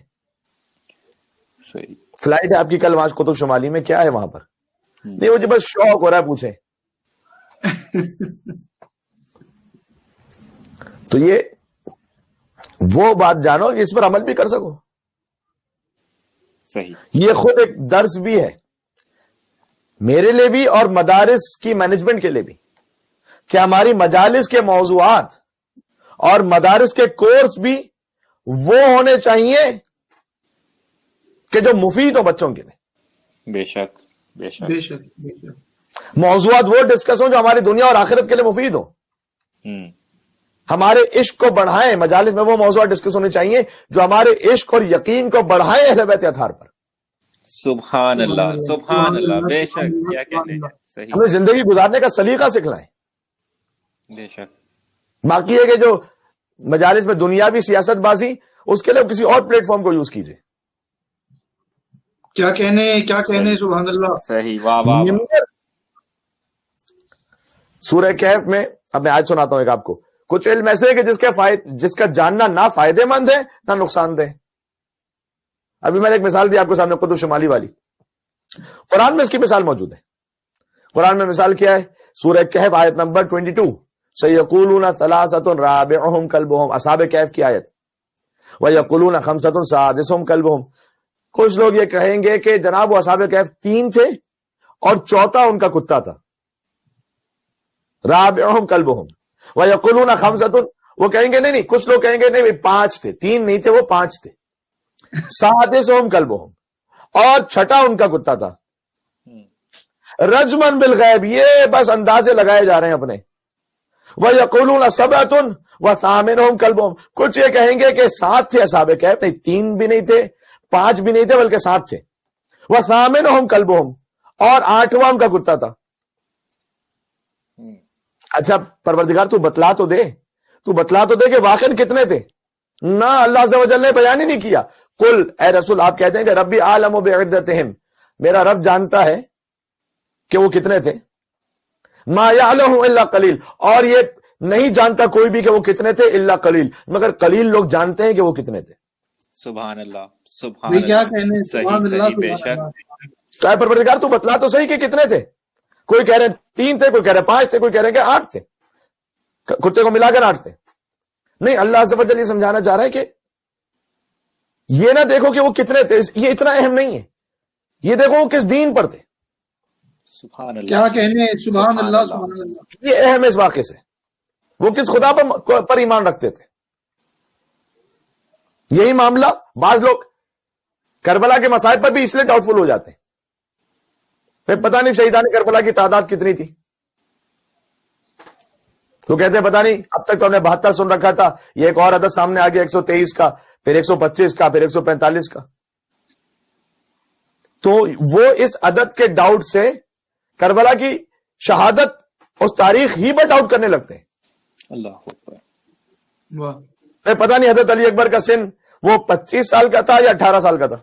صحیح۔ فلائٹ ہے آپ کی کل وہاں قطب شمالی میں، کیا ہے وہاں پر؟ نہیں، مجھے بس شوق ہو رہا ہے پوچھیں۔ تو یہ وہ بات جانو کہ اس پر عمل بھی کر سکو۔ صحیح۔ یہ خود ایک درس بھی ہے میرے لیے بھی اور مدارس کی مینجمنٹ کے لیے بھی، کہ ہماری مجالس کے موضوعات اور مدارس کے کورس بھی وہ ہونے چاہیے کہ جو مفید ہو بچوں کے لیے۔ بے شک بے شک بے شک بے شک۔ موضوعات وہ ڈسکس ہوں جو ہماری دنیا اور آخرت کے لیے مفید ہوں، ہمارے عشق کو بڑھائیں۔ مجالس میں وہ موضوعات ڈسکس ہونے چاہیے جو ہمارے عشق اور یقین کو بڑھائیں اہل بیت اطہار پر۔ سبحان اللہ سبحان اللہ، بے شک، کیا کہنے ہیں، صحیح، ہمیں زندگی گزارنے کا سلیقہ سکھلائیں۔ بے شک۔ باقی ہے کہ جو مجالس میں دنیاوی سیاست بازی، اس کے لیے کسی اور پلیٹ فارم کو یوز کیجیے۔ کیا کہنے سبحان اللہ، صحیح، واہ واہ واہ۔ سورہ کہف میں اب میں آیت سناتا ہوں ایک آپ کو، کچھ علم ایسے کہ جس کا جاننا نہ فائدے مند ہے نہ نقصان دہ. ابھی میں نے ایک مثال دی آپ کو سامنے، قطب شمالی والی. قرآن میں اس کی مثال موجود ہے. قرآن میں مثال کیا ہے؟ سورہ کہف آیت نمبر 22، سَيَقُولُونَ ثَلَاثَةٌ رَابِعُهُمْ كَلْبُهُمْ، اصحاب کہف کی آیت. وَيَقُولُونَ خَمْسَةٌ سَادِسُهُمْ كَلْبُهُمْ. کچھ لوگ یہ کہیں گے کہ جناب وہ اصحاب کہف 3 تھے اور چوتھا ان کا کتا تھا. رَابِعُهُمْ كَلْبُهُمْ. وَيَقُولُونَ خَمْسَةٌ، وہ کہیں گے نہیں، کچھ لوگ کہیں گے نہیں 5 تھے، 3 نہیں تھے، وہ 5 تھے. سَادِسُهُمْ كَلْبُهُمْ، اور چھٹا ان کا کتا تھا. رجمن بالغیب، یہ بس اندازے لگائے جا رہے ہیں اپنے. وَيَقُولُونَ سَبْعَةٌ وَثَامِنُهُمْ كَلْبُهُمْ، کچھ یہ کہیں گے کہ 7 تھے اصحاب کہف، نہیں 3 بھی نہیں تھے، 5 بھی نہیں تھے، بلکہ 7 تھے. وَثَامِنُهُمْ كَلْبُهُمْ، اور 8واں ان کا کتا تھا. اچھا پروردگار تو بتلا تو دے کہ واقعا کتنے تھے. نہ، اللہ عز و جل نے بیان ہی نہیں کیا. قل، اے رسول آپ کہتے ہیں کہ ربی عالم بعدتہم، میرا رب جانتا ہے کہ وہ کتنے تھے. ما یعلم الا قلیل، اور یہ نہیں جانتا کوئی بھی کہ وہ کتنے تھے الا قلیل، مگر قلیل لوگ جانتے ہیں کہ وہ کتنے تھے. سبحان اللہ، سبحان اللہ. کیا کہنے، سبحان اللہ، بے شک. اے پروردگار تو بتلا تو صحیح کہ کتنے تھے. کوئی کہہ رہے 3 تھے، کوئی کہہ رہے 5 تھے، کوئی کہہ رہے کہ 8 تھے، کتے کو ملا کر 8 تھے. نہیں، اللہ عز و جل یہ سمجھانا چاہ رہا ہے کہ یہ نہ دیکھو کہ وہ کتنے تھے، یہ اتنا اہم نہیں ہے. یہ دیکھو وہ کس دین پر تھے. سبحان اللہ، کیا کہنے، سبحان اللہ، سبحان اللہ. یہ اہم ہے اس واقعے سے. وہ کس خدا پر ایمان رکھتے تھے. یہی معاملہ بعض لوگ کربلا کے مسائل پر بھی اس لیے ڈاؤٹ فل ہو جاتے ہیں. پھر پتہ نہیں شہیدان کربلا کی تعداد کتنی تھی. تو کہتے ہیں پتہ نہیں، اب تک تو ہم نے 72 سن رکھا تھا، یہ ایک اور عدد سامنے آ گیا 123 کا، پھر 125 کا، پھر 145 کا. تو وہ اس عدد کے ڈاؤٹ سے کربلا کی شہادت اس تاریخ ہی پر ڈاؤٹ کرنے لگتے ہیں. اللہ اکبر. واہ. پتہ نہیں حضرت علی اکبر کا سن وہ 25 سال کا تھا یا 18 سال کا تھا.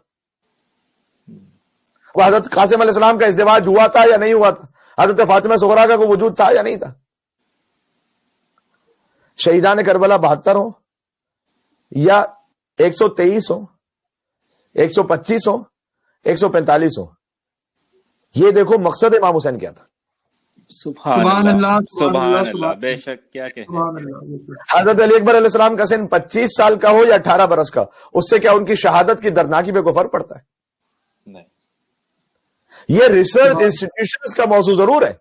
وہ حضرت قاسم علیہ السلام کا ازدواج ہوا تھا یا نہیں ہوا تھا. حضرت فاطمہ صغرا کا کوئی وجود تھا یا نہیں تھا. شہیدان کربلا 72 ہو یا 123 ہو، 125 ہو، 145 ہو، یہ دیکھو مقصد امام حسین کیا تھا. سبحان اللہ، سبحان اللہ، بے شک. کیا کہتے ہیں. حضرت علی اکبر علیہ السلام کا سن 25 سال کا ہو یا 18 برس کا، اس سے کیا ان کی شہادت کی دردناکی پہ کوئی فرق پڑتا ہے؟ نہیں. یہ ریسرچ انسٹیٹیوشنز کا موضوع ضرور ہے،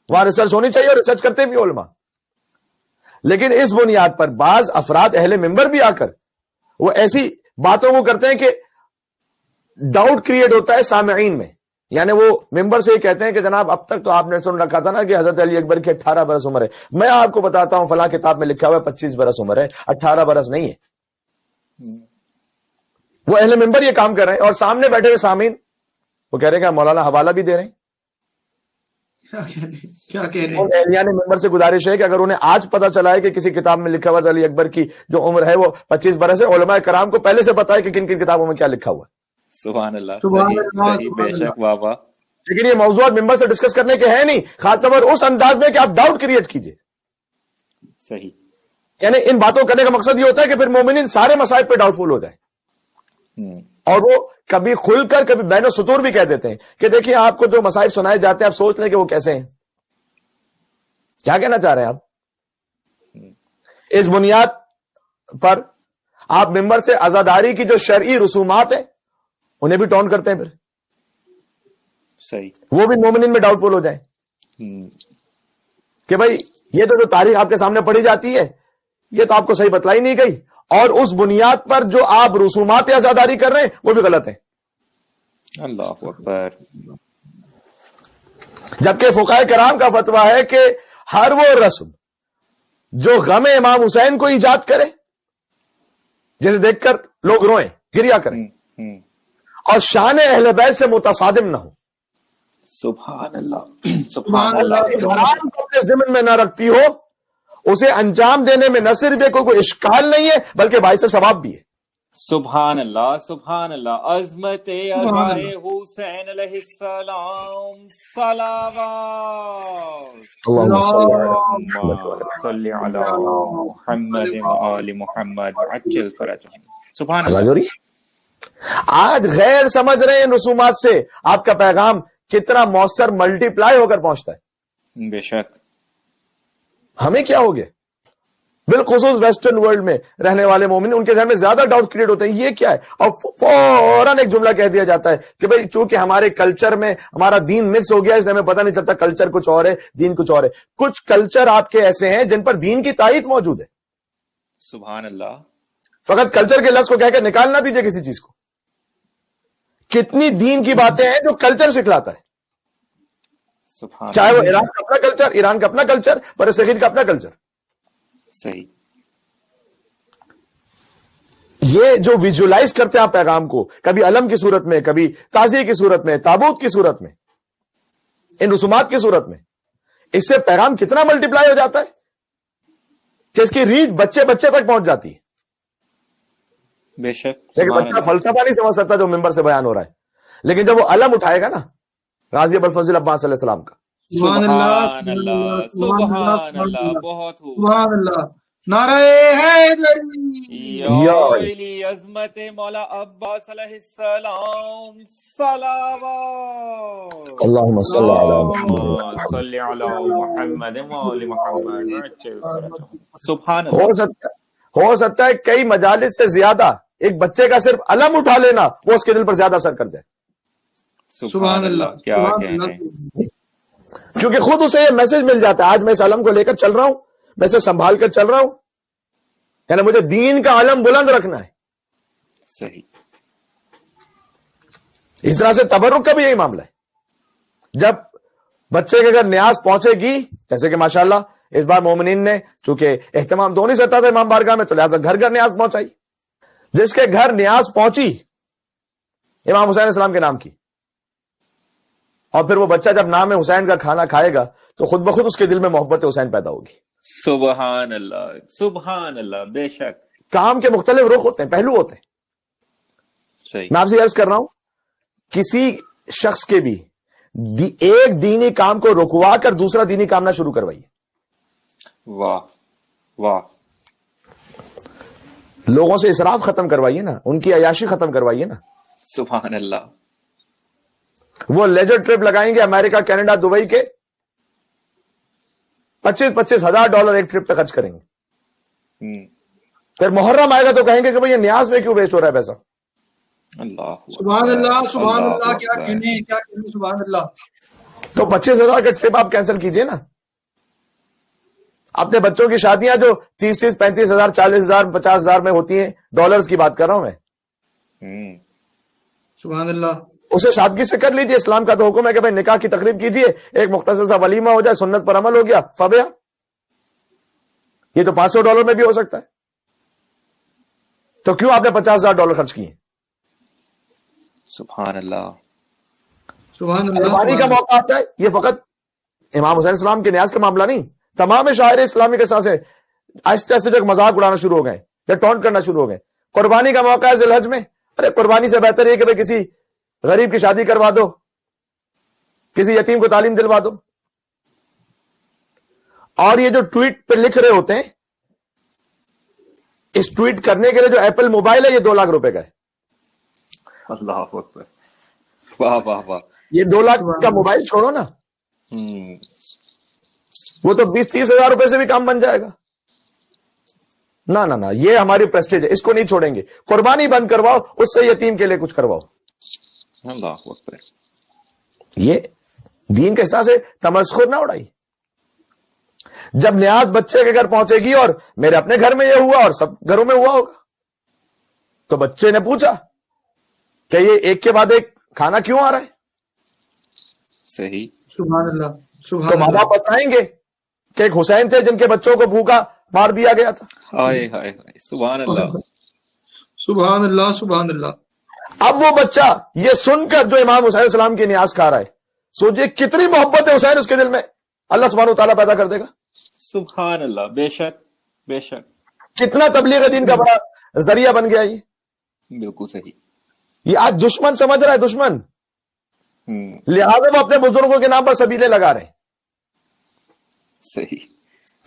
وہاں ریسرچ ہونی چاہیے اور ریسرچ کرتے بھی علماء. لیکن اس بنیاد پر بعض افراد اہل منبر بھی آ کر وہ ایسی باتوں کو کرتے ہیں کہ ڈاؤٹ کریٹ ہوتا ہے سامعین میں. یعنی وہ ممبر سے ہی کہتے ہیں کہ جناب اب تک تو آپ نے سن رکھا تھا نا کہ حضرت علی اکبر کی 18 برس عمر ہے. میں آپ کو بتاتا ہوں فلاں کتاب میں لکھا ہوا ہے 25 برس عمر ہے، 18 برس نہیں ہے. وہ اہل ممبر یہ کام کر رہے ہیں اور سامنے بیٹھے ہوئے سامعین وہ کہہ رہے ہیں کہ مولانا حوالہ بھی دے رہے ہیں. کیا کہہ رہے ہیں. اہلیان ممبر سے گزارش ہے کہ اگر انہیں آج پتا چلا ہے کہ کسی کتاب میں لکھا ہوا علی اکبر کی جو عمر ہے وہ 25 برس ہے، علماء کرام کو پہلے سے پتا ہے کہ کن کن کتابوں میں کیا لکھا ہوا ہے. سبحان اللہ، صحیح، بے شک. واہ واہ. لیکن یہ موضوعات ممبر سے ڈسکس کرنے کے ہیں نہیں، خاص طور پر اس انداز میں کہ آپ ڈاؤٹ کریٹ کیجئے. صحیح. یعنی ان باتوں کرنے کا مقصد یہ ہوتا ہے کہ پھر مومنین سارے مسائل پہ ڈاؤٹ فل ہو جائے. اور وہ کبھی کھل کر کبھی بین السطور بھی کہہ دیتے ہیں کہ دیکھیں آپ کو جو مسائل سنائے جاتے ہیں آپ سوچ لیں کہ وہ کیسے ہیں. کیا کہنا چاہ رہے ہیں آپ؟ اس بنیاد پر آپ ممبر سے عزاداری کی جو شرعی رسومات ہیں انہیں بھی ٹون کرتے ہیں، پھر صحیح وہ بھی مومنین میں ڈاؤٹ فل ہو جائے کہ بھائی یہ تو جو تاریخ آپ کے سامنے پڑھی جاتی ہے یہ تو آپ کو صحیح بتلائی نہیں گئی، اور اس بنیاد پر جو آپ رسومات عزاداری کر رہے ہیں وہ بھی غلط ہے. اللہ اکبر. جبکہ فقہائے کرام کا فتویٰ ہے کہ ہر وہ رسم جو غم امام حسین کو ایجاد کرے، جسے دیکھ کر لوگ روئیں، گریا کریں، اور شان اہل بیت سے متصادم نہ ہو. سبحان اللہ، سبحان اللہ. اسلام کو اپنے ذمن میں نہ رکھتی ہو، اسے انجام دینے میں نہ صرف کوئی اشکال نہیں ہے بلکہ باعث ثواب بھی ہے. سبحان اللہ سبحان اللہ. عظمت ازائے حسین علیہ السلام صلوات. اللهم صل على صلی علی محمد وآل محمد عجل فرجهم. سبحان اللہ. اللہ. جوری آج غیر سمجھ رہے ہیں ان رسومات سے آپ کا پیغام کتنا مؤثر ملٹی پلائی ہو کر پہنچتا ہے. بے شک. ہمیں کیا ہو گیا؟ بالخصوص ویسٹرن ورلڈ میں رہنے والے مومن، ان کے ذہن میں زیادہ ڈاؤٹ کریٹ ہوتے ہیں یہ کیا ہے، اور فوراً ایک جملہ کہہ دیا جاتا ہے کہ بھئی چونکہ ہمارے کلچر میں ہمارا دین مکس ہو گیا اس لیے ہمیں پتہ نہیں چلتا کلچر کچھ اور ہے دین کچھ اور ہے. کچھ کلچر آپ کے ایسے ہیں جن پر دین کی تائید موجود ہے. سبحان اللہ. فقط کلچر کے لفظ کو کہہ کے نکال نہ دیجیے کسی چیز کو. کتنی دین کی باتیں ہیں جو کلچر سکھلاتا ہے، سبحان چاہے وہ اللہ. ایران کا اپنا کلچر، ایران کا اپنا کلچر، برصغیر کا اپنا کلچر. صحیح. یہ جو ویژولائز کرتے ہیں آپ پیغام کو، کبھی علم کی صورت میں، کبھی تعزیہ کی صورت میں، تابوت کی صورت میں، ان رسومات کی صورت میں، اس سے پیغام کتنا ملٹیپلائی ہو جاتا ہے کہ اس کی ریچ بچے بچے تک پہنچ جاتی ہے. بے شک. لیکن سبحان بچہ اللہ. فلسفہ نہیں سمجھ سکتا جو ممبر سے بیان ہو رہا ہے، لیکن جب وہ علم اٹھائے گا نا غازی ابوالفضل عباس علیہ السلام کا، سبحان اللہ سبحان اللہ. بہت ہو. سبحان اللہ. نعرہ حیدری. یا علی عظمت مولا عباس علیہ السلام صلوات. اللہم صلی علی محمد. صلی علی محمد وآل محمد. سبحان اللہ. ہو سکتا ہے کئی مجالس سے زیادہ ایک بچے کا صرف علم اٹھا لینا وہ اس کے دل پر زیادہ اثر کر جائے. سبحان اللہ. کیا کہنے. کیونکہ خود اسے یہ میسج مل جاتا ہے آج میں اس علم کو لے کر چل رہا ہوں، میں اسے سنبھال کر چل رہا ہوں، یعنی مجھے دین کا علم بلند رکھنا ہے. صحیح. اس طرح سے تبرک کا بھی یہی معاملہ ہے. جب بچے کے اگر نیاز پہنچے گی، جیسے کہ ماشاءاللہ اس بار مومنین نے چونکہ اہتمام تو نہیں سکتا تھا امام بارگاہ میں، تو لہٰذا گھر گھر نیاز پہنچائی. جس کے گھر نیاز پہنچی امام حسین علیہ السلام کے نام کی، اور پھر وہ بچہ جب نام حسین کا کھانا کھائے گا تو خود بخود اس کے دل میں محبت حسین پیدا ہوگی. سبحان اللہ سبحان اللہ. بے شک. کام کے مختلف رخ ہوتے ہیں، پہلو ہوتے ہیں. صحیح. میں آپ سے عرض کر رہا ہوں کسی شخص کے بھی ایک دینی کام کو رکوا کر دوسرا دینی کام نہ شروع کروائیے. واہ واہ. لوگوں سے اسراف ختم کروائیے نا، ان کی عیاشی ختم کروائیے نا. سبحان اللہ. وہ لیجر ٹرپ لگائیں گے امریکہ، کینیڈا، دبئی کے، $25,000 ایک ٹرپ پہ خرچ کریں گے. پھر محرم آئے گا تو کہیں گے کہ بھئی یہ نیاز میں کیوں ویسٹ ہو رہا ہے پیسہ. اللہ. سبحان اللہ سبحان اللہ. کیا کہنے سبحان اللہ. تو 25,000 کا ٹرپ آپ کینسل کیجئے نا. اپنے بچوں کی شادیاں جو 30,000 35,000 40,000 50,000 میں ہوتی ہیں، ڈالرز کی بات کر رہا ہوں میں، سبحان اللہ. اسے سادگی سے کر لیجیے. اسلام کا تو حکم ہے کہ بھائی نکاح کی تقریب کیجیے، ایک مختصر سا ولیمہ ہو جائے، سنت پر عمل ہو گیا، فبیا. یہ تو $500 میں بھی ہو سکتا ہے. تو کیوں آپ نے $50,000 خرچ کیے؟ سبحان اللہ. سبحان اللہ. قربانی کا موقع آتا ہے، یہ فقط امام حسین السلام کے نیاز کا معاملہ نہیں، تمام شاعر اسلامی کے ساتھ آہستہ آہستہ جو مذاق اڑانا شروع ہو گئے یا ٹونٹ کرنا شروع ہو گئے. قربانی کا موقع ہے ذی الحج میں، ارے قربانی سے بہتر ہے کہ بھائی کسی غریب کی شادی کروا دو، کسی یتیم کو تعلیم دلوا دو. اور یہ جو ٹویٹ پہ لکھ رہے ہوتے ہیں، اس ٹویٹ کرنے کے لیے جو ایپل موبائل ہے یہ $2 لاکھ کا ہے. اللہ اکبر. واہ واہ واہ. یہ $2 لاکھ کا موبائل چھوڑو نا، وہ تو 20-30 ہزار روپے سے بھی کام بن جائے گا. نہ نہ نہ، یہ ہماری پریسٹیج ہے، اس کو نہیں چھوڑیں گے. قربانی بند کرواؤ، اس سے یتیم کے لیے کچھ کرواؤ. اللہ اکبر. یہ دین کے حصہ سے تمسخر نہ اڑائی. جب نیاز بچے کے گھر پہنچے گی، اور میرے اپنے گھر میں یہ ہوا اور سب گھروں میں ہوا ہوگا، تو بچے نے پوچھا کہ یہ ایک کے بعد ایک کھانا کیوں آ رہا ہے؟ صحیح. سبحان اللہ. تو ماں باپ بتائیں گے کہ ایک حسین تھے جن کے بچوں کو بھوکا مار دیا گیا تھا. ہائے ہائے ہائے. سبحان اللہ. سبحان اللہ. سبحان اللہ. اب وہ بچہ یہ سن کر جو امام حسین علیہ السلام کی نیاز کھا رہا ہے، سوچئے کتنی محبت ہے حسین اس کے دل میں، اللہ سبحانہ وتعالیٰ پیدا کر دے گا. سبحان اللہ. بے شک بے شک. کتنا تبلیغ دین کا بڑا ذریعہ بن گیا یہ. بالکل صحیح. یہ آج دشمن سمجھ رہا ہے، دشمن، لہذا وہ اپنے بزرگوں کے نام پر سبیلیں لگا رہے ہیں. صحیح.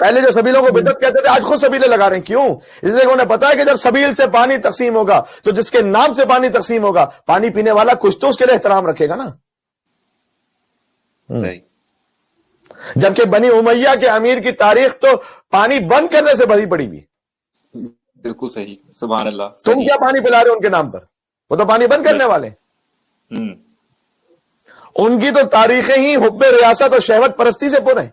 پہلے جو سبیلوں کو بدعت کہتے تھے آج خود سبیلیں لگا رہے ہیں. کیوں؟ اس لیے انہیں پتا ہے کہ جب سبیل سے پانی تقسیم ہوگا تو جس کے نام سے پانی تقسیم ہوگا، پانی پینے والا کچھ تو اس کے لیے احترام رکھے گا نا. صحیح. جبکہ بنی امیہ کے امیر کی تاریخ تو پانی بند کرنے سے بھری پڑی ہوئی. بالکل صحیح. سبحان اللہ. تم کیا پانی پلا رہے ہو ان کے نام پر؟ وہ تو پانی بند کرنے والے. ان کی تو تاریخیں ہی حب ریاست اور شہوت پرستی سے پر ہیں.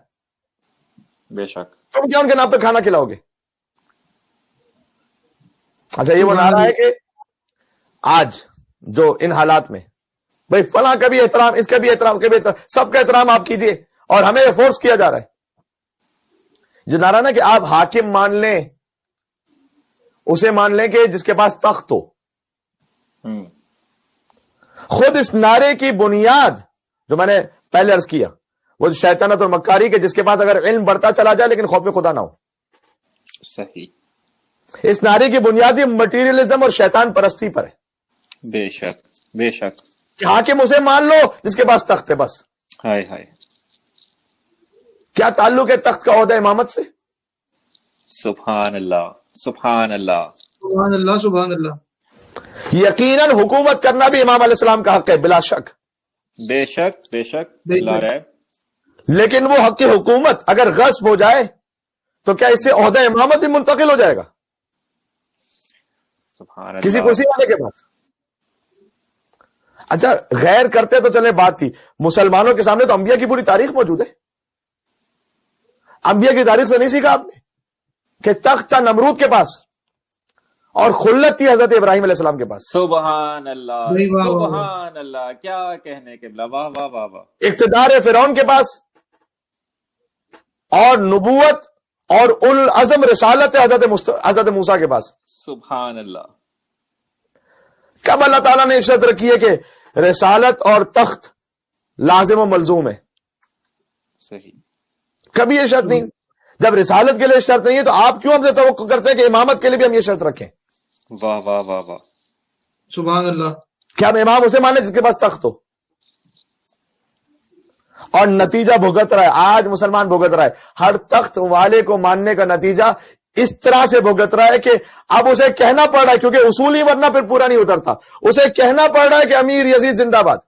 بے شک. تم کیا ان کے نام پہ کھانا کھلاؤ گے؟ اچھا یہ وہ نعرہ ہے کہ آج جو ان حالات میں بھائی فلاں کا بھی احترام، اس کا بھی احترام، کا بھی احترام، سب کا احترام آپ کیجئے، اور ہمیں یہ فورس کیا جا رہا ہے. جو نعرہ نا کہ آپ حاکم مان لیں، اسے مان لیں کہ جس کے پاس تخت ہو. خود اس نعرے کی بنیاد جو میں نے پہلے عرض کیا وہ شیطنت اور مکاری کے جس کے پاس اگر علم بڑھتا چلا جائے لیکن خوف خدا نہ ہو. صحیح. اس نعرے کی بنیادی مٹیریلزم اور شیطان پرستی پر ہے. بے شک. بے شک. کہ حاکم اسے مان لو جس کے پاس تخت ہے بس. ہائے ہائے. کیا تعلق ہے تخت کا عہدہ امامت سے؟ سبحان اللہ. سبحان اللہ. سبحان اللہ. سبحان اللہ. یقیناً حکومت کرنا بھی امام علیہ السلام کا حق ہے بلا شک. بے شک. بے شک. اللہ رہے. لیکن وہ حق کی حکومت اگر غصب ہو جائے تو کیا اس سے عہدہ امامت بھی منتقل ہو جائے گا سبحان اللہ. کسی کرسی والے کے پاس؟ اچھا غیر کرتے تو چلے بات تھی، مسلمانوں کے سامنے تو انبیاء کی پوری تاریخ موجود ہے. انبیاء کی تاریخ سے نہیں سیکھا آپ نے کہ تخت تھا نمرود کے پاس اور خلت تھی حضرت ابراہیم علیہ السلام کے پاس. سبحان اللہ. سبحان اللہ. کیا کہنے کے بلا. واہ واہ واہ واہ. اقتدار فرعون کے پاس اور نبوت اور العزم رسالت حضرت موسیٰ کے پاس. سبحان اللہ. کب اللہ تعالیٰ نے شرط رکھی ہے کہ رسالت اور تخت لازم و ملزوم ہے؟ صحیح. کبھی یہ شرط نہیں. جب رسالت کے لیے شرط نہیں ہے تو آپ کیوں ہم سے توقع کرتے ہیں کہ امامت کے لیے بھی ہم یہ شرط رکھیں؟ واہ واہ واہ واہ. سبحان اللہ. کیا ہم امام اسے مانے جس کے پاس تخت ہو؟ اور نتیجہ بھگت رہا ہے آج مسلمان بھگت رہا ہے. ہر تخت والے کو ماننے کا نتیجہ اس طرح سے بھگت رہا ہے کہ اب اسے کہنا پڑ رہا ہے، کیونکہ اصول ہی ورنہ پھر پورا نہیں اترتا، اسے کہنا پڑ رہا ہے کہ امیر یزید زندہ باد.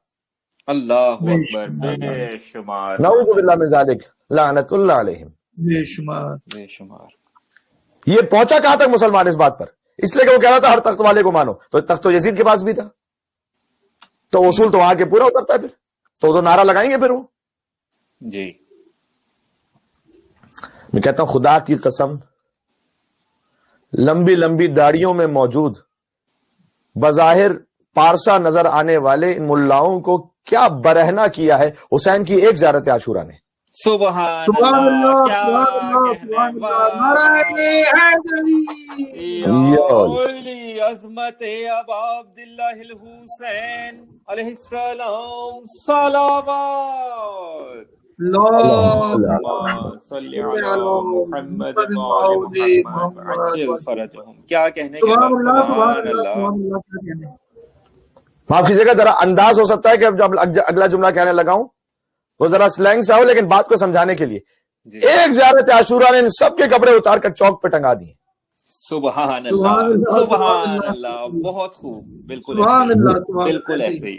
اللہ اکبر. بے شمار. نعوذ باللہ من ذالک لعنت اللہ علیہم. بے شمار. بے شمار. یہ پہنچا کہاں تک مسلمان اس بات پر؟ اس لیے کہ وہ کہہ رہا تھا ہر تخت والے کو مانو، تو تخت تو یزید کے پاس بھی تھا، تو اصول تو وہاں کے پورا اترتا ہے، پھر تو نعرہ لگائیں گے. پھر وہ جی میں کہتا ہوں خدا کی قسم لمبی لمبی داڑیوں میں موجود بظاہر پارسا نظر آنے والے ان ملاؤں کو کیا برہنہ کیا ہے حسین کی ایک زیارت عاشورہ نے. سبحان سبحان اللہ. اللہ. کیا سبحان کہنے. اللہ. علی عظمت ابا عبداللہ الحسین علیہ السلام. صلوات. اللہم صلی علی محمد محمد عجل فرجہم. کیا کہنے کے بعد. سبحان اللہ. معاف کیجیے گا ذرا انداز ہو سکتا ہے کہ اب جب اگلا جملہ کہنے لگا ہوں وہ ذرا سلینگ سا ہو، لیکن بات کو سمجھانے کے لیے ایک زیارت عاشورہ نے ان سب کے کپڑے اتار کر چوک پہ ٹنگا دیے. سبحان اللہ. سبحان اللہ. بہت خوب. بالکل بالکل ایسے ہی.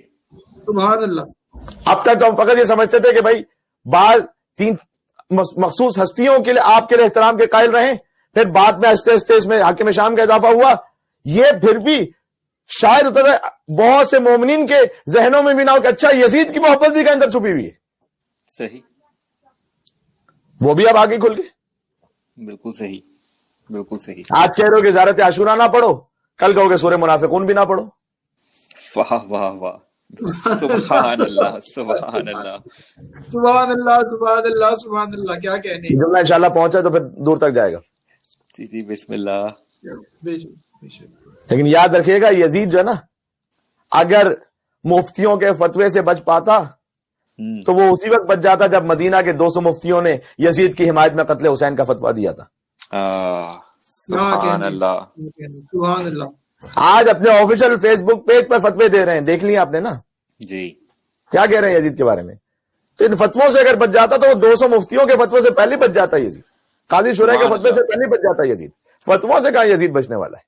سبحان اللہ. اب تک تو ہم فقط یہ سمجھتے تھے کہ بھائی بعض تین مخصوص ہستیوں کے لیے آپ کے لیے احترام کے قائل رہیں، پھر بعد میں آہستہ آہستہ اس میں حاکم شام کا اضافہ ہوا. یہ پھر بھی شاید بہت سے مومنین کے ذہنوں میں بھی نہ ہو کہ اچھا یزید کی محبت بھی کہیں اندر چھپی ہوئی ہے. صحیح. وہ بھی اب آگے کھل کے. بالکل صحیح. بالکل صحیح. آج کہہ رہے ہو کہ زیارت عاشورہ نہ پڑھو، کل کہو کہ سورہ منافقون بھی نہ پڑھو. واہ واہ واہ. سبحان اللہ. سبحان اللہ. سبحان اللہ. سبحان اللہ. سبحان اللہ. کیا کہنے. جملہ انشاءاللہ پہنچا تو پھر دور تک جائے گا. جی جی بسم اللہ. لیکن یاد رکھیے گا یزید جو ہے نا اگر مفتیوں کے فتوے سے بچ پاتا تو وہ اسی وقت بچ جاتا جب مدینہ کے 200 مفتیوں نے یزید کی حمایت میں قتل حسین کا فتویٰ دیا تھا. سبحان اللہ. سبحان اللہ. آج اپنے آفیشیل فیس بک پیج پر فتوے دے رہے ہیں, دیکھ لیا آپ نے نا جی کیا کہہ رہے ہیں یزید کے بارے میں. تو ان فتووں سے اگر بچ جاتا تو وہ 200 مفتیوں کے فتوے سے پہلے بچ جاتا یزید, قاضی شورا کے فتوے سے پہلے بچ جاتا یزید. فتووں سے کہاں یزید بچنے والا ہے؟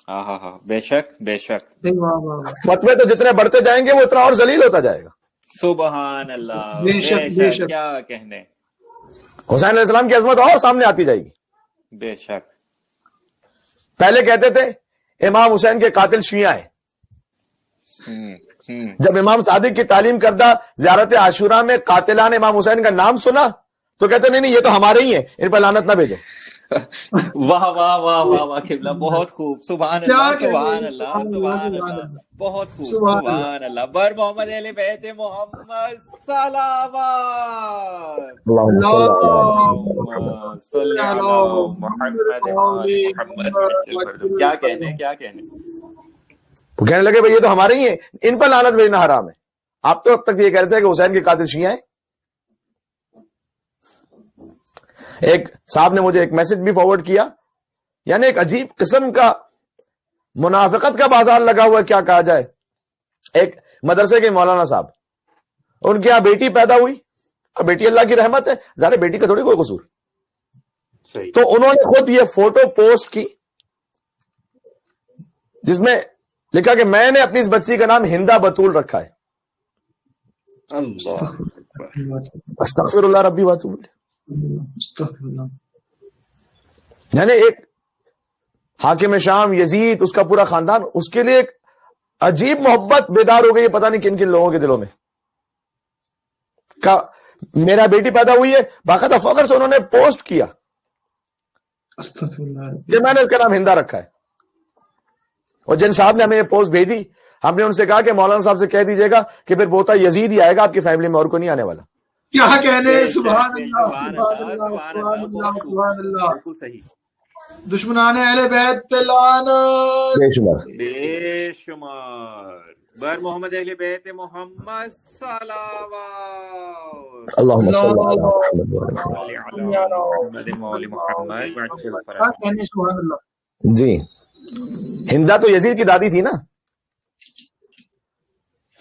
ہاں بے شک بے شک. فتوے تو جتنے بڑھتے جائیں گے وہ اتنا اور ذلیل ہوتا جائے گا. سبحان اللہ, بے شک بے شک. کیا کہنے. حسین علیہ السلام کی عظمت اور سامنے آتی جائے گی. بے شک. پہلے کہتے تھے امام حسین کے قاتل شیعہ ہیں. جب امام صادق کی تعلیم کردہ زیارت عاشورہ میں قاتلان امام حسین کا نام سنا تو کہتے نہیں یہ تو ہمارے ہی ہیں, ان پر لعنت نہ بھیجو. واہ واہ واہ واہ واہ قبلہ, بہت خوب. سبحان اللہ سبحان اللہ سبحان اللہ, بہت خوب. سبحان اللہ. بر محمد اہل بیت محمد صلوات. صلی اللہ محمد. کیا کہنے کیا کہنے. وہ کہنے لگے بھائی یہ تو ہمارے ہی ہیں, ان پر لعنت بھیجنا حرام ہے. آپ تو اب تک یہ کہہ رہے تھے کہ حسین کے قاتل شیعہ ہیں. ایک صاحب نے مجھے ایک میسج بھی فارورڈ کیا, یعنی ایک عجیب قسم کا منافقت کا بازار لگا ہوا ہے, کیا کہا جائے. ایک مدرسے کے مولانا صاحب, ان کے یہاں بیٹی پیدا ہوئی, اور بیٹی اللہ کی رحمت ہے, ظاہر بیٹی کا تھوڑی کوئی قصور. تو انہوں نے خود یہ فوٹو پوسٹ کی جس میں لکھا کہ میں نے اپنی اس بچی کا نام ہندا بطول رکھا ہے. استغفر اللہ ربی واتوب الیہ. یعنی ایک حاکم شام یزید, اس کا پورا خاندان, اس کے لیے ایک عجیب محبت بیدار ہو گئی, پتہ نہیں کن کن لوگوں کے دلوں میں. میرا بیٹی پیدا ہوئی ہے, باقاعدہ فخر سے انہوں نے پوسٹ کیا کہ میں نے اس کا نام ہندا رکھا ہے. اور جن صاحب نے ہمیں یہ پوسٹ بھیجی, ہم نے ان سے کہا کہ مولانا صاحب سے کہہ دیجیے گا کہ پھر پوتا یزید ہی آئے گا, آپ کی فیملی میں اور کوئی نہیں آنے والا. کیا کہنے. سبحان اللہ سبحان اللہ سبحان اللہ. بالکل صحیح. دشمنان اہل بیت پہ لعنت بے شمار بے شمار. بر محمد اہل بیت محمد صلوات. اللہم صلی علی محمد. کیا کہنے. سبحان اللہ. جی, ہندا تو یزید کی دادی تھی نا,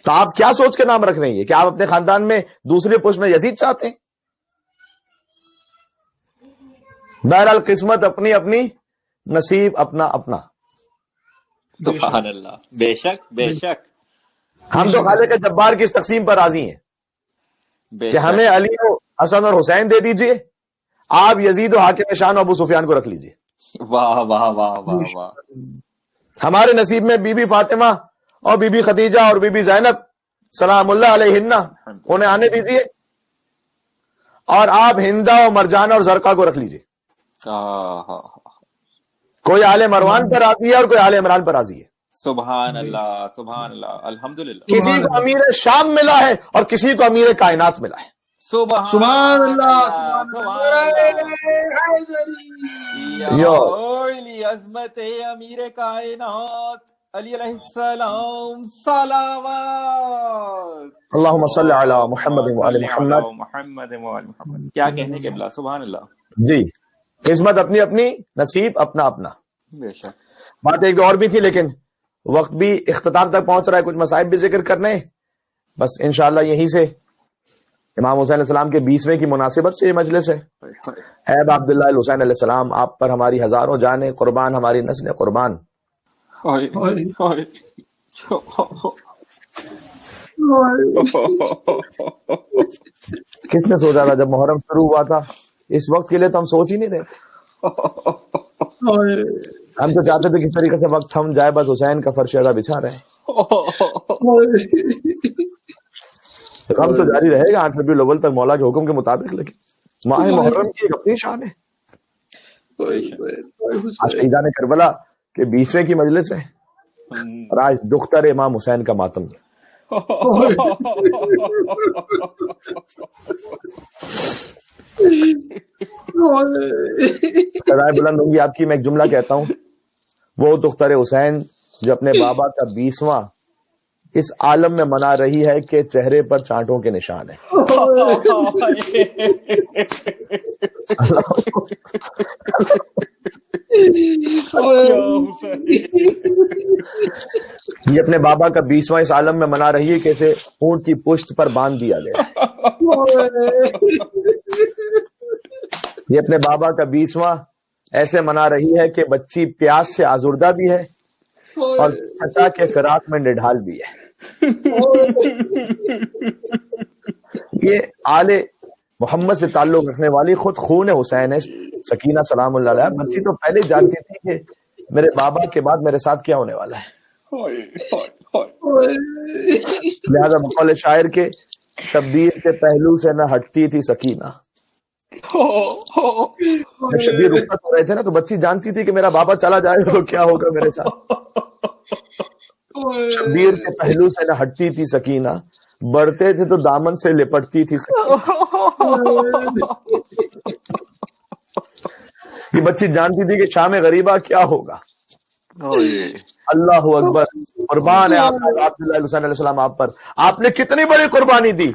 تو آپ کیا سوچ کے نام رکھ رہے ہیں کہ آپ اپنے خاندان میں دوسرے پوسٹ میں یزید چاہتے ہیں؟ بہرحال قسمت اپنی اپنی, نصیب اپنا اپنا. سبحان اللہ. بے شک بے شک. ہم تو خالق جبار کی اس تقسیم پر راضی ہیں کہ ہمیں علی و حسن اور حسین دے دیجئے, آپ یزید و حاکم شان و ابو سفیان کو رکھ لیجئے. واہ واہ واہ واہ واہ. ہمارے نصیب میں بی بی فاطمہ اور بی بی خدیجہ اور بی بی زینب سلام اللہ علیہن, انہیں آنے دیجیے, اور آپ ہندا اور مرجان اور زرقا کو رکھ لیجیے. کوئی آل مروان پر راضی ہے اور کوئی آل عمران پر راضی ہے. سبحان اللہ سبحان اللہ. الحمدللہ. کسی کو امیر شام ملا ہے اور کسی کو امیر کائنات ملا ہے. سبحان اللہ عظمت امیر کائنات علی علیہ السلام صلوات. اللہم صلی علی محمد وعلی محمد. محمد وعلی محمد. کیا کہنے کے بلا. سبحان اللہ. جی, قسمت اپنی اپنی, نصیب اپنا اپنا. بے شک. بات ایک اور بھی تھی لیکن وقت بھی اختتام تک پہنچ رہا ہے, کچھ مصائب بھی ذکر کرنے ہیں. بس انشاءاللہ یہیں سے امام حسین علیہ السلام کے 20ویں کی مناسبت سے یہ مجلس ہے. اے ابا عبداللہ الحسین علیہ السلام, آپ پر ہماری ہزاروں جانیں قربان, ہماری نسلیں قربان. کس نے سوچا تھا جب محرم شروع ہوا تھا, اس وقت کے لیے تو ہم سوچ ہی نہیں رہے تھے. ہم تو چاہتے تھے کس طریقے سے وقت تھم جائے, بس حسین کا فرش ادا بچھا رہے. ہم تو جاری رہے گا 8 ربیع الاول تک مولا کے حکم کے مطابق, لیکن ماہ محرم کی ایک اپنی شان ہے. آج شہیدان کربلا کے 20ویں کی مجلس ہے, اور آج دختر امام حسین کا ماتم. سدائے بلند ہوں گی آپ کی. میں ایک جملہ کہتا ہوں, وہ دختر حسین جو اپنے بابا کا 20واں اس عالم میں منا رہی ہے کہ چہرے پر چانٹوں کے نشان ہیں. یہ اپنے بابا کا 20واں اس عالم میں منا رہی ہے کہ اسے اونٹ کی پشت پر باندھ دیا گیا. یہ اپنے بابا کا 20واں ایسے منا رہی ہے کہ بچی پیاس سے آزردہ بھی ہے اور چچا کے فراق میں نڈھال بھی ہے. یہ آل محمد سے تعلق رکھنے والی خود خون حسین ہے سکینہ سلام اللہ علیہ. بچی تو پہلے ہی جانتی تھی کہ میرے بابا کے بعد میرے ساتھ کیا ہونے والا ہے. لہذا بقول شاعر کے شبیر کے پہلو سے نہ ہٹتی تھی سکینہ. جب شبیر رخصت ہو رہے تھے نا تو بچی جانتی تھی کہ میرا بابا چلا جائے گا تو کیا ہوگا میرے ساتھ. شبیر کے پہلو سے نہ ہٹتی تھی سکینہ, بڑھتے تھے تو دامن سے لپٹتی تھی سکینہ. یہ بچی جانتی تھی کہ شام غریبہ کیا ہوگا. اللہ اکبر. قربان ہے آپ عبداللہ حسین علیہ السلام آپ پر. آپ نے کتنی بڑی قربانی دی.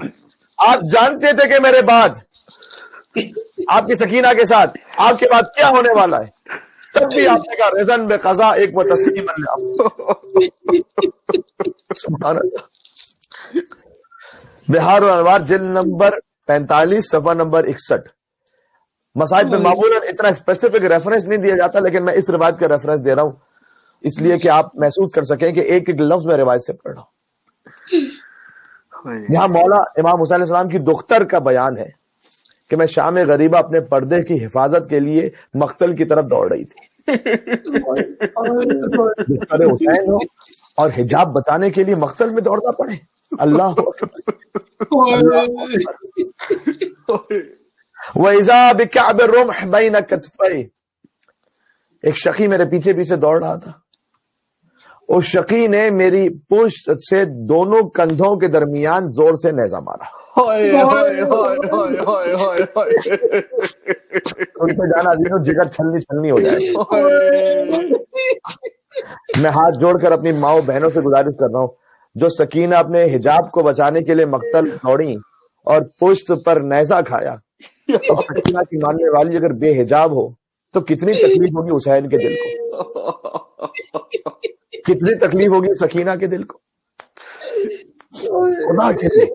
آپ جانتے تھے کہ میرے بعد آپ کی سکینہ کے ساتھ آپ کے بعد کیا ہونے والا ہے, تب بھی آپ نے کہا رضن بے قضا ایک وہ تسلیم سبحان اللہ. بہار الانوار جلد نمبر 45 صفحہ نمبر 61. مصائب میں معمولاً اتنا اسپیسیفک ریفرنس نہیں دیا جاتا, لیکن میں اس روایت کا ریفرنس دے رہا ہوں اس لیے کہ آپ محسوس کر سکیں کہ ایک ایک لفظ میں روایت سے پڑھ رہا ہوں. یہاں مولا امام حسین علیہ السلام کی دختر کا بیان ہے کہ میں شام غریبہ اپنے پردے کی حفاظت کے لیے مقتل کی طرف دوڑ رہی تھی. دختر حسین ہو اور حجاب بچانے کے لیے مقتل میں دوڑنا پڑے. اللہ وَإِذَا بِكَعْبِ الرُّمْحِ بَيْنَ كَتْفَيْهِ. ایک شقی میرے پیچھے پیچھے دوڑ رہا تھا. اس شقی نے میری پشت سے دونوں کندھوں کے درمیان زور سے نیزہ مارا. ان پہ جانا جگر چھلنی چھلنی ہو جائے. میں ہاتھ جوڑ کر اپنی ماں و بہنوں سے گزارش کر رہا ہوں جو سکینہ اپنے حجاب کو بچانے کے لیے مقتل دوڑی اور پشت پر نیزہ کھایا. سکینہ کی ماننے والی اگر بے حجاب ہو تو کتنی تکلیف ہوگی حسین کے دل کو, کتنی تکلیف ہوگی سکینہ کے دل کو. خدا کے دل.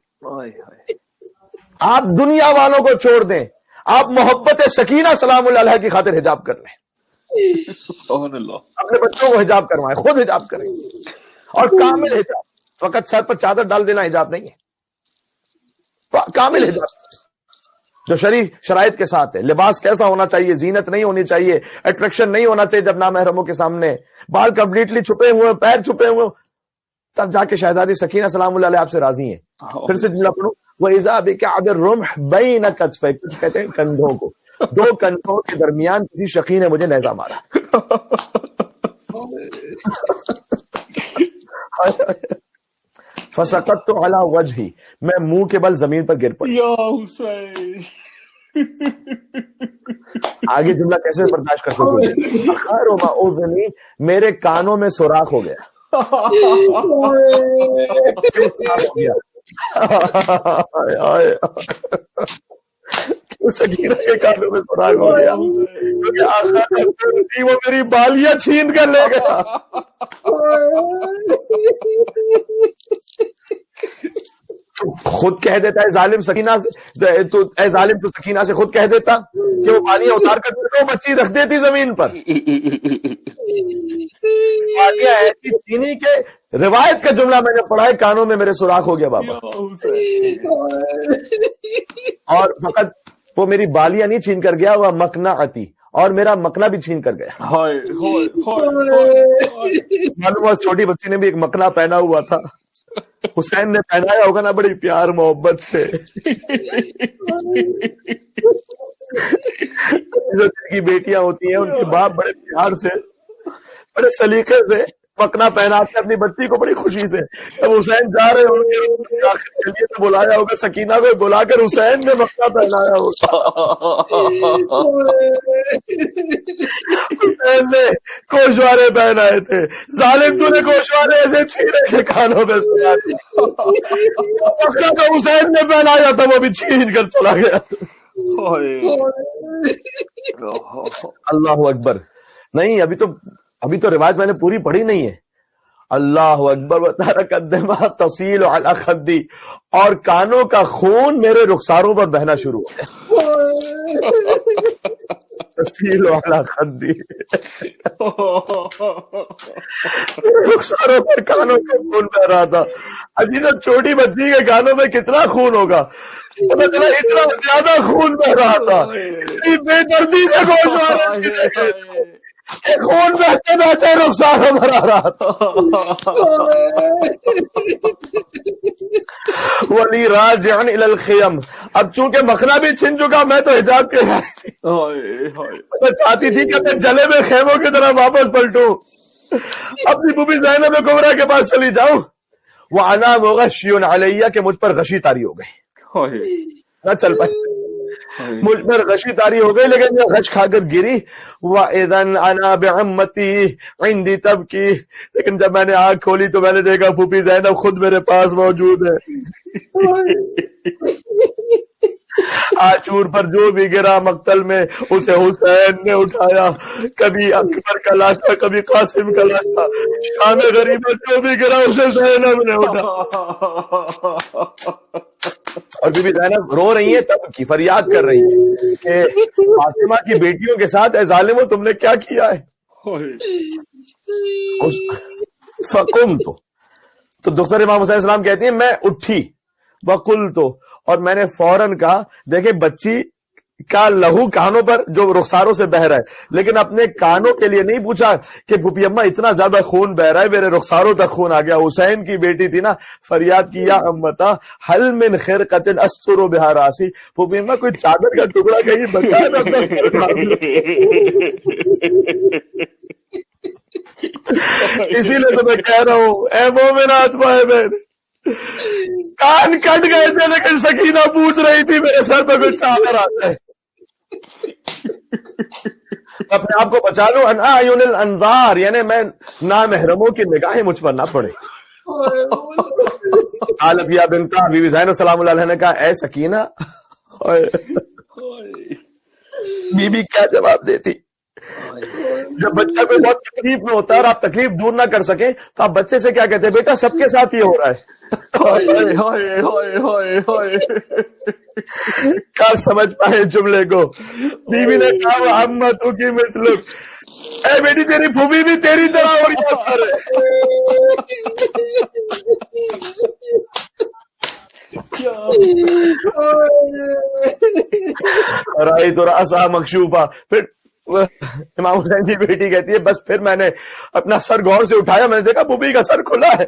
آپ دنیا والوں کو چھوڑ دیں, آپ محبت سکینہ سلام اللہ علیہ کی خاطر حجاب کر لیں. اپنے بچوں کو حجاب کروائیں, خود حجاب کریں, اور کامل حجاب. فقط سر پر چادر ڈال دینا حجاب نہیں ہے, کامل حجاب جو شرائط کے ساتھ ہے. لباس کیسا ہونا چاہیے, زینت نہیں ہونی چاہیے, اٹریکشن نہیں ہونا چاہیے جب نامحرموں کے سامنے, بال کمپلیٹلی چھپے ہوئے, پیر چھپے ہوئے, تب جا کے شہزادی سکینہ سلام اللہ علیہ آپ سے راضی ہیں. پھر سے جملہ پڑھوں, وَإِذَا بِكَعْبِ الرُّمْحِ بَيْنَ كَتْفَيْهِ. کچھ کہتے ہیں کندھوں کو, دو کندھوں کے درمیان کسی شقی نے مجھے نیزہ مارا. فسقطت علی وجہی, میں منہ کے بل زمین پر گر پڑی. آگے جملہ کیسے برداشت کر سکتے خیر ما اذنی, میرے کانوں میں سوراخ ہو گیا. کیوں سکینہ کے کانوں میں سوراخ ہو گیا؟ کیونکہ وہ میری بالیاں چھین کر لے گیا. خود کہہ دیتا ہے ظالم سکینہ سے, تو اے ظالم تو سکینہ سے خود کہہ دیتا کہ وہ بالیاں اتار کر تو بچی رکھ دیتی زمین پر. واقعہ ایسی چینی کے روایت کا جملہ میں نے پڑھا ہے, کانوں میں میرے سوراخ ہو گیا بابا. اور فقط وہ میری بالیاں نہیں چھین کر گیا, وہ مکنا آتی, اور میرا مکنا بھی چھین کر گیا. معلوم چھوٹی بچی نے بھی ایک مکنا پہنا ہوا تھا, حسین نے پہنایا ہوگا نا بڑی پیار محبت سے. جو جن کی بیٹیاں ہوتی ہیں ان کے باپ بڑے پیار سے بڑے سلیقے سے مکنا پہناتے اپنی بچی کو بڑی خوشی سے. جب حسین جا رہے ہوں گے تو بلایا ہوگا سکینہ کو, بلا کر حسین نے مکنا پہنایا ہوگا. حسین نے گوشوارے پہنائے تھے, ظالم تو نے گوشوارے ایسے چھینے کے کانوں میں سنا دیا. مکنا تو حسین نے پہنایا تھا وہ بھی چھین کر چلا گیا. اللہ اکبر. نہیں ابھی تو روایت میں نے پوری پڑھی نہیں ہے. اللہ اکبر وترک الدماء تسیل علی خدی، اور کانوں کا خون میرے رخساروں پر بہنا شروع ہو گیا. تسیل علی خدی، رخساروں پر کانوں کا خون بہ رہا تھا. ابھی تو چھوٹی بچی کے کانوں میں کتنا خون ہوگا، پتہ چلا اتنا زیادہ خون بہ رہا تھا. اتنی بے دردی سے گوشوارے خون بہتے بہتے رخساروں پر آ رہا تھا. ولی راجعا الی الخیم، اب چونکہ مخنا بھی چھن چکا، میں تو حجاب کے لائی تھی، میں چاہتی تھی کہ میں جلے میں خیموں کی طرح واپس پلٹوں، اپنی بوبی زینب کبریٰ کے پاس چلی جاؤں. وانا مغشی علیہ، کہ مجھ پر غشی طاری ہو گئی، نہ چل پائی، مجھ پر غشی طاری ہو گئی، لیکن میں غش کھا کر گری. وَإِذَنْ أَنَا بِعَمَّتِي عِنْدِي تَبْكِي، لیکن جب میں نے آنکھ کھولی تو میں نے دیکھا پھوپھی زینب خود میرے پاس موجود ہے. آچور پر جو بھی گرا مقتل میں اسے حسین نے اٹھایا، کبھی اکبر کا لاشا کبھی قاسم کا لاشا، شام غریب جو بھی گرا اسے زینب نے اٹھایا. اور بی بی زینب رو رہی ہیں، تب کی فریاد کر رہی ہیں کہ فاطمہ کی بیٹیوں کے ساتھ اے ظالمو تم نے کیا کیا ہے. فقمت، تو دختر امام حسین السلام کہتی ہیں میں اٹھی، وقلت، اور میں نے فوراً کہا، دیکھیں بچی کا لہو کانوں پر جو رخساروں سے بہ رہا ہے، لیکن اپنے کانوں کے لیے نہیں پوچھا کہ پھوپھی اماں اتنا زیادہ خون بہ رہا ہے، میرے رخساروں تک خون آ گیا. حسین کی بیٹی تھی نا، فریاد کی یا امتا حل من خرقۃ استر بہا راسی، پھوپھی اماں کوئی چادر کا ٹکڑا کہیں بچا ہے، میں اپنا سر کاٹ لوں. اسی لیے تو میں کہہ رہا ہوں اے مومنات مائے بہن، کان کٹ گئے تھے لیکن سکینہ پوچھ رہی تھی میرے سر پہ کوئی چادر آتا ہے. اپنے آپ کو بچا لو ان اعین الانظار، یعنی میں نامحرموں کی نگاہیں مجھ پر نہ پڑے. قالت یا بنتا، بی بی زینب سلام اللہ علیہ نے کہا اے سکینہ. بی بی کیا جواب دیتی؟ جب بچہ کوئی بہت تکلیف میں ہوتا ہے اور آپ تکلیف دور نہ کر سکیں تو آپ بچے سے کیا کہتے ہیں؟ بیٹا سب کے ساتھ یہ ہو رہا ہے. کیا سمجھ پائے جملے کو؟ بیوی نے کہا وہ امتو کی مثلک، اے بیٹی تیری پھوپھی بھی تیری طرح ہو رہی ہے. رائی تو راسا مکشوفہ. پھر امام حسین کی بیٹی کہتی ہے بس پھر میں نے اپنا سر غور سے اٹھایا، میں نے دیکھا پھوپھی کا سر کھلا ہے.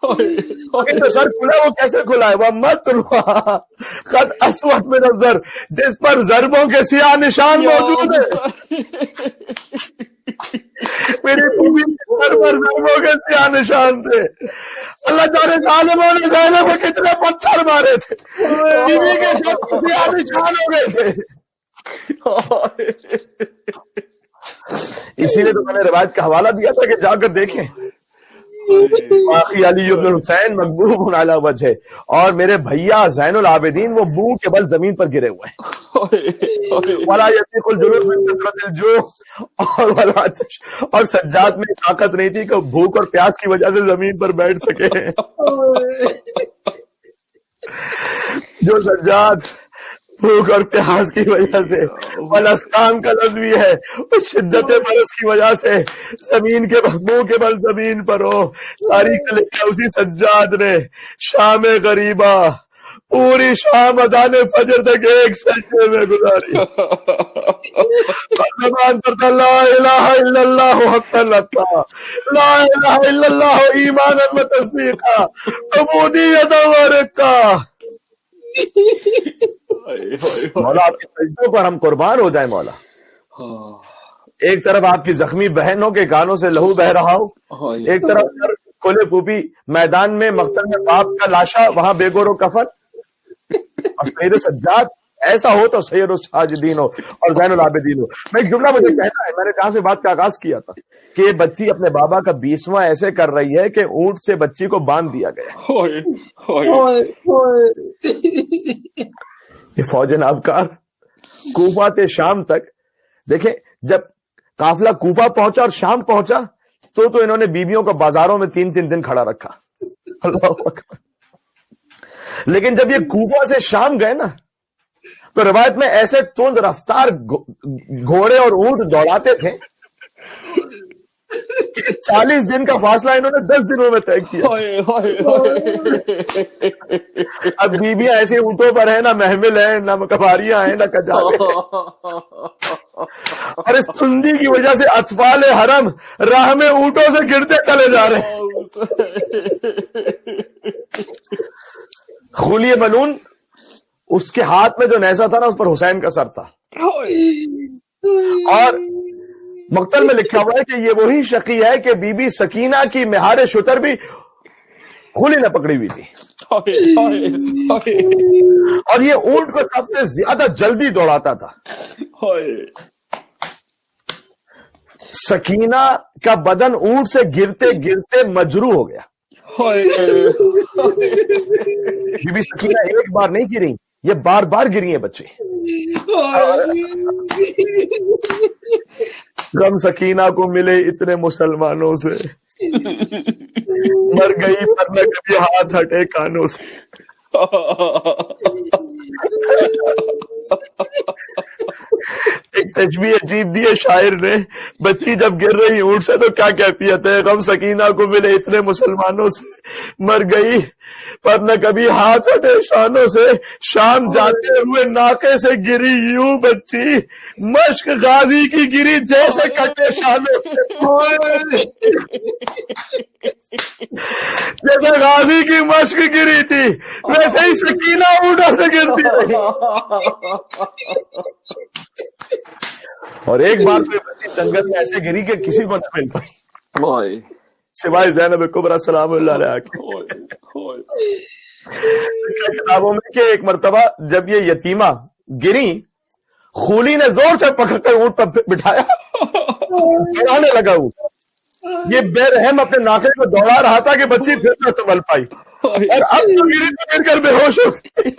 سر کھلا، وہ کیسے کھلا ہے؟ وہ مت خط اسود من الضرب، جس پر ضربوں کے سیاہ نشان موجود ہے. میری پھوپھی کے سر پر ضربوں کے سیاہ نشان تھے. اللہ جانے ظالموں نے زینب کو کتنے پتھر مارے تھے، بیوی کے سر پر سیاہ نشان ہو گئے تھے. اسی لیے تو میں نے روایت کا حوالہ دیا تھا کہ جا کر دیکھیں. باقی علی بن حسین مغبوب علی وجہ، اور میرے بھیا زین العابدین وہ منہ کے بل زمین پر گرے ہوئے ہیں. ولا یطیق الجلوس من کثرۃ الجوع، اور سجاد میں طاقت نہیں تھی کہ بھوک اور پیاس کی وجہ سے زمین پر بیٹھ سکے. جو سجاد بھوک اور پیاس کی وجہ سے، والاسقام کا لفظ بھی ہے، اس شدت برس کی وجہ سے زمین کے منہ کے بل زمین پر ہو. تاریخ لکھا اسی سجاد نے شام غریبہ پوری شام اذان فجر تک ایک سجدے میں گزاری. زبان پر لا الہ الا اللہ حق لقا، لا الہ الا اللہ ایمانا و تصدیقا، عبودیت و رقا. مولا آپ کے سجدوں پر ہم قربان ہو جائیں. مولا ایک طرف آپ کی زخمی بہنوں کے کانوں سے لہو بہ رہا ہو، ایک طرف سر کھلے پھوپھی میدان میں مقتل میں باپ کا لاشا، وہاں بے گور و کفن. اور سید سجاد ایسا ہو تو سید الساجدین ہو اور زین العابدین ہو. میں ایک جملہ مجھے کہنا ہے، میں نے جہاں سے بات کا آغاز کیا تھا کہ یہ بچی اپنے بابا کا 20واں ایسے کر رہی ہے کہ اونٹ سے بچی کو باندھ دیا گیا. یہ فوج نابکار کوفہ سے شام تک. دیکھیں جب قافلہ کوفہ پہنچا اور شام پہنچا تو انہوں نے بیویوں کو بازاروں میں 3 دن کھڑا رکھا. اللہ اکبر. لیکن جب یہ کوفہ سے شام گئے نا تو روایت میں ایسے تند رفتار گھوڑے اور اونٹ دوڑاتے تھے کہ 40 دن کا فاصلہ انہوں نے 10 دنوں میں طے کیا. اب بیویاں ایسے اونٹوں پر ہیں، نہ محمل ہیں، نہ کباریاں ہیں، نہ کجارے. اور اس تندی کی وجہ سے اطفال حرم راہ میں اونٹوں سے گرتے چلے جا رہے ہیں. خلی ملون، اس کے ہاتھ میں جو نیزہ تھا نا اس پر حسین کا سر تھا. اور مقتل میں لکھا ہوا ہے کہ یہ وہی شقی ہے کہ بی بی سکینہ کی مہار شتر بھی خلی نے پکڑی ہوئی تھی. اور یہ اونٹ کو سب سے زیادہ جلدی دوڑاتا تھا. سکینہ کا بدن اونٹ سے گرتے گرتے مجروح ہو گیا. بی بی سکینہ ایک بار نہیں گری، یہ بار بار گری ہیں بچے. غم سکینہ کو ملے اتنے مسلمانوں سے، مر گئی پر نہ کبھی ہاتھ ہٹے کانوں سے. ایک تشبیہ عجیب دی ہے شاعر نے، بچی جب گر رہی اونٹ سے تو کیا کیفیت ہے؟ غم سکینہ کو ملے اتنے مسلمانوں سے، مر گئی پر نہ کبھی ہاتھ ہٹے شانوں سے. شام جاتے ہوئے ناکے سے گری یوں بچی، مشق غازی کی گری جیسے کٹے شانوں سے. جیسے غازی کی مشق گری تھی ویسے ہی سکینہ اونٹوں سے گرتی رہی. اور ایک بار کوئی بچی جنگل میں ایسے گری کہ کسی کو نہ مل پائی سوائے زینب کبریٰ سلام اللہ علیہا کے. کتابوں میں کہ ایک مرتبہ جب یہ یتیمہ گری، خولی نے زور سے پکڑ کر اونٹ پر بٹھایا، دوڑانے لگا. یہ بے رحم اپنے ناقے کو دوڑا رہا تھا کہ بچی پھر نہ سنبھل پائی، اور اب تو گری تو گر کر بے ہوش ہو گئی.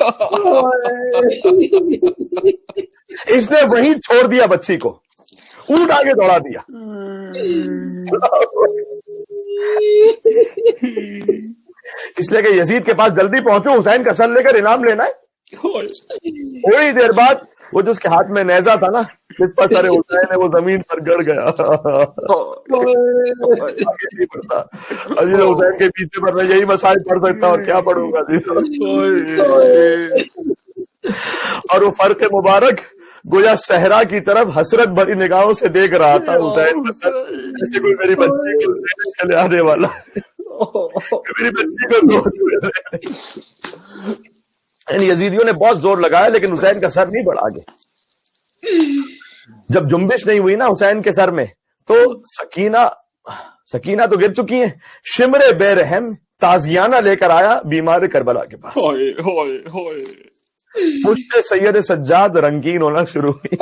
اس نے وہیں چھوڑ دیا بچی کو، اونٹ آگے دوڑا دیا. اس لیے کہ یزید کے پاس جلدی پہنچو، حسین کا سر لے کر انعام لینا ہے. تھوڑی دیر بعد وہ جو اس کے ہاتھ میں نیزہ تھا نا جس پر سر حسین ہے وہ زمین پر گڑ گیا. عزیز حسین کے پیچھے پر میں یہی مسائل پڑھ سکتا اور کیا پڑھوں گا. اور وہ فرق مبارک گویا صحرا کی طرف حسرت بھری نگاہوں سے دیکھ رہا تھا حسین جیسے کوئی میری بچی کو لے آنے والا، میری بچی کو. یزیدیوں نے بہت زور لگایا لیکن حسین کا سر نہیں بڑھا آگے. جب جنبش نہیں ہوئی نا حسین کے سر میں تو سکینہ تو گر چکی ہیں. شمر بے رحم تازیانہ لے کر آیا بیمار کربلا کے پاس. پشت سید سجاد رنگین ہونا شروع ہوئی.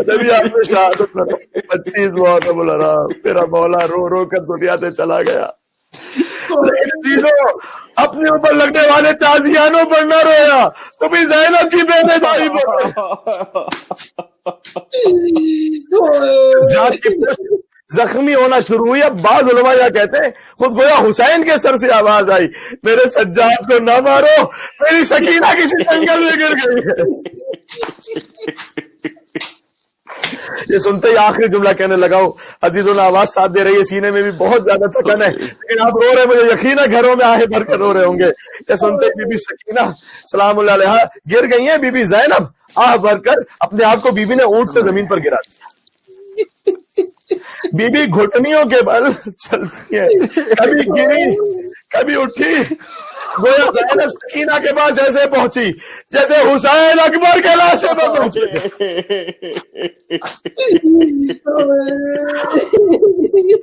جبھی آپ نے شہادت 25 محرم الحرام تیرا مولا رو رو کر دنیا سے چلا گیا. اپنے اوپر لگنے والے تازیانوں پر نہ رویا تو بھی زینب کی بیٹے داری پر. سجاد کی پشت زخمی ہونا شروع ہوئی. اب بعض علماء یہ کہتے ہیں خود گویا حسین کے سر سے آواز آئی، میرے سجاد کو نہ مارو، میری سکینہ کسی جنگل میں گر گئی ہے. یہ سنتے ہی آخری جملہ کہنے لگا ہوں، عزیزوں نے آواز ساتھ دے رہی ہے، سینے میں بھی بہت زیادہ تھکن ہے لیکن آپ رو رہے، مجھے یقین ہے گھروں میں آہے بھر کر رو رہے ہوں گے. یہ سنتے بی بی سکینہ سلام اللہ علیہا گر گئی ہیں. بی بی زینب آہ بھر کر اپنے آپ کو بی بی نے اونٹ سے زمین پر گرا دیا. بی بی گھٹنیوں کے بل چلتی ہے، کبھی گری کبھی اٹھی. گویا زینب سکینہ کے پاس ایسے پہنچی جیسے حسین اکبر کے لاشے پر پہنچے.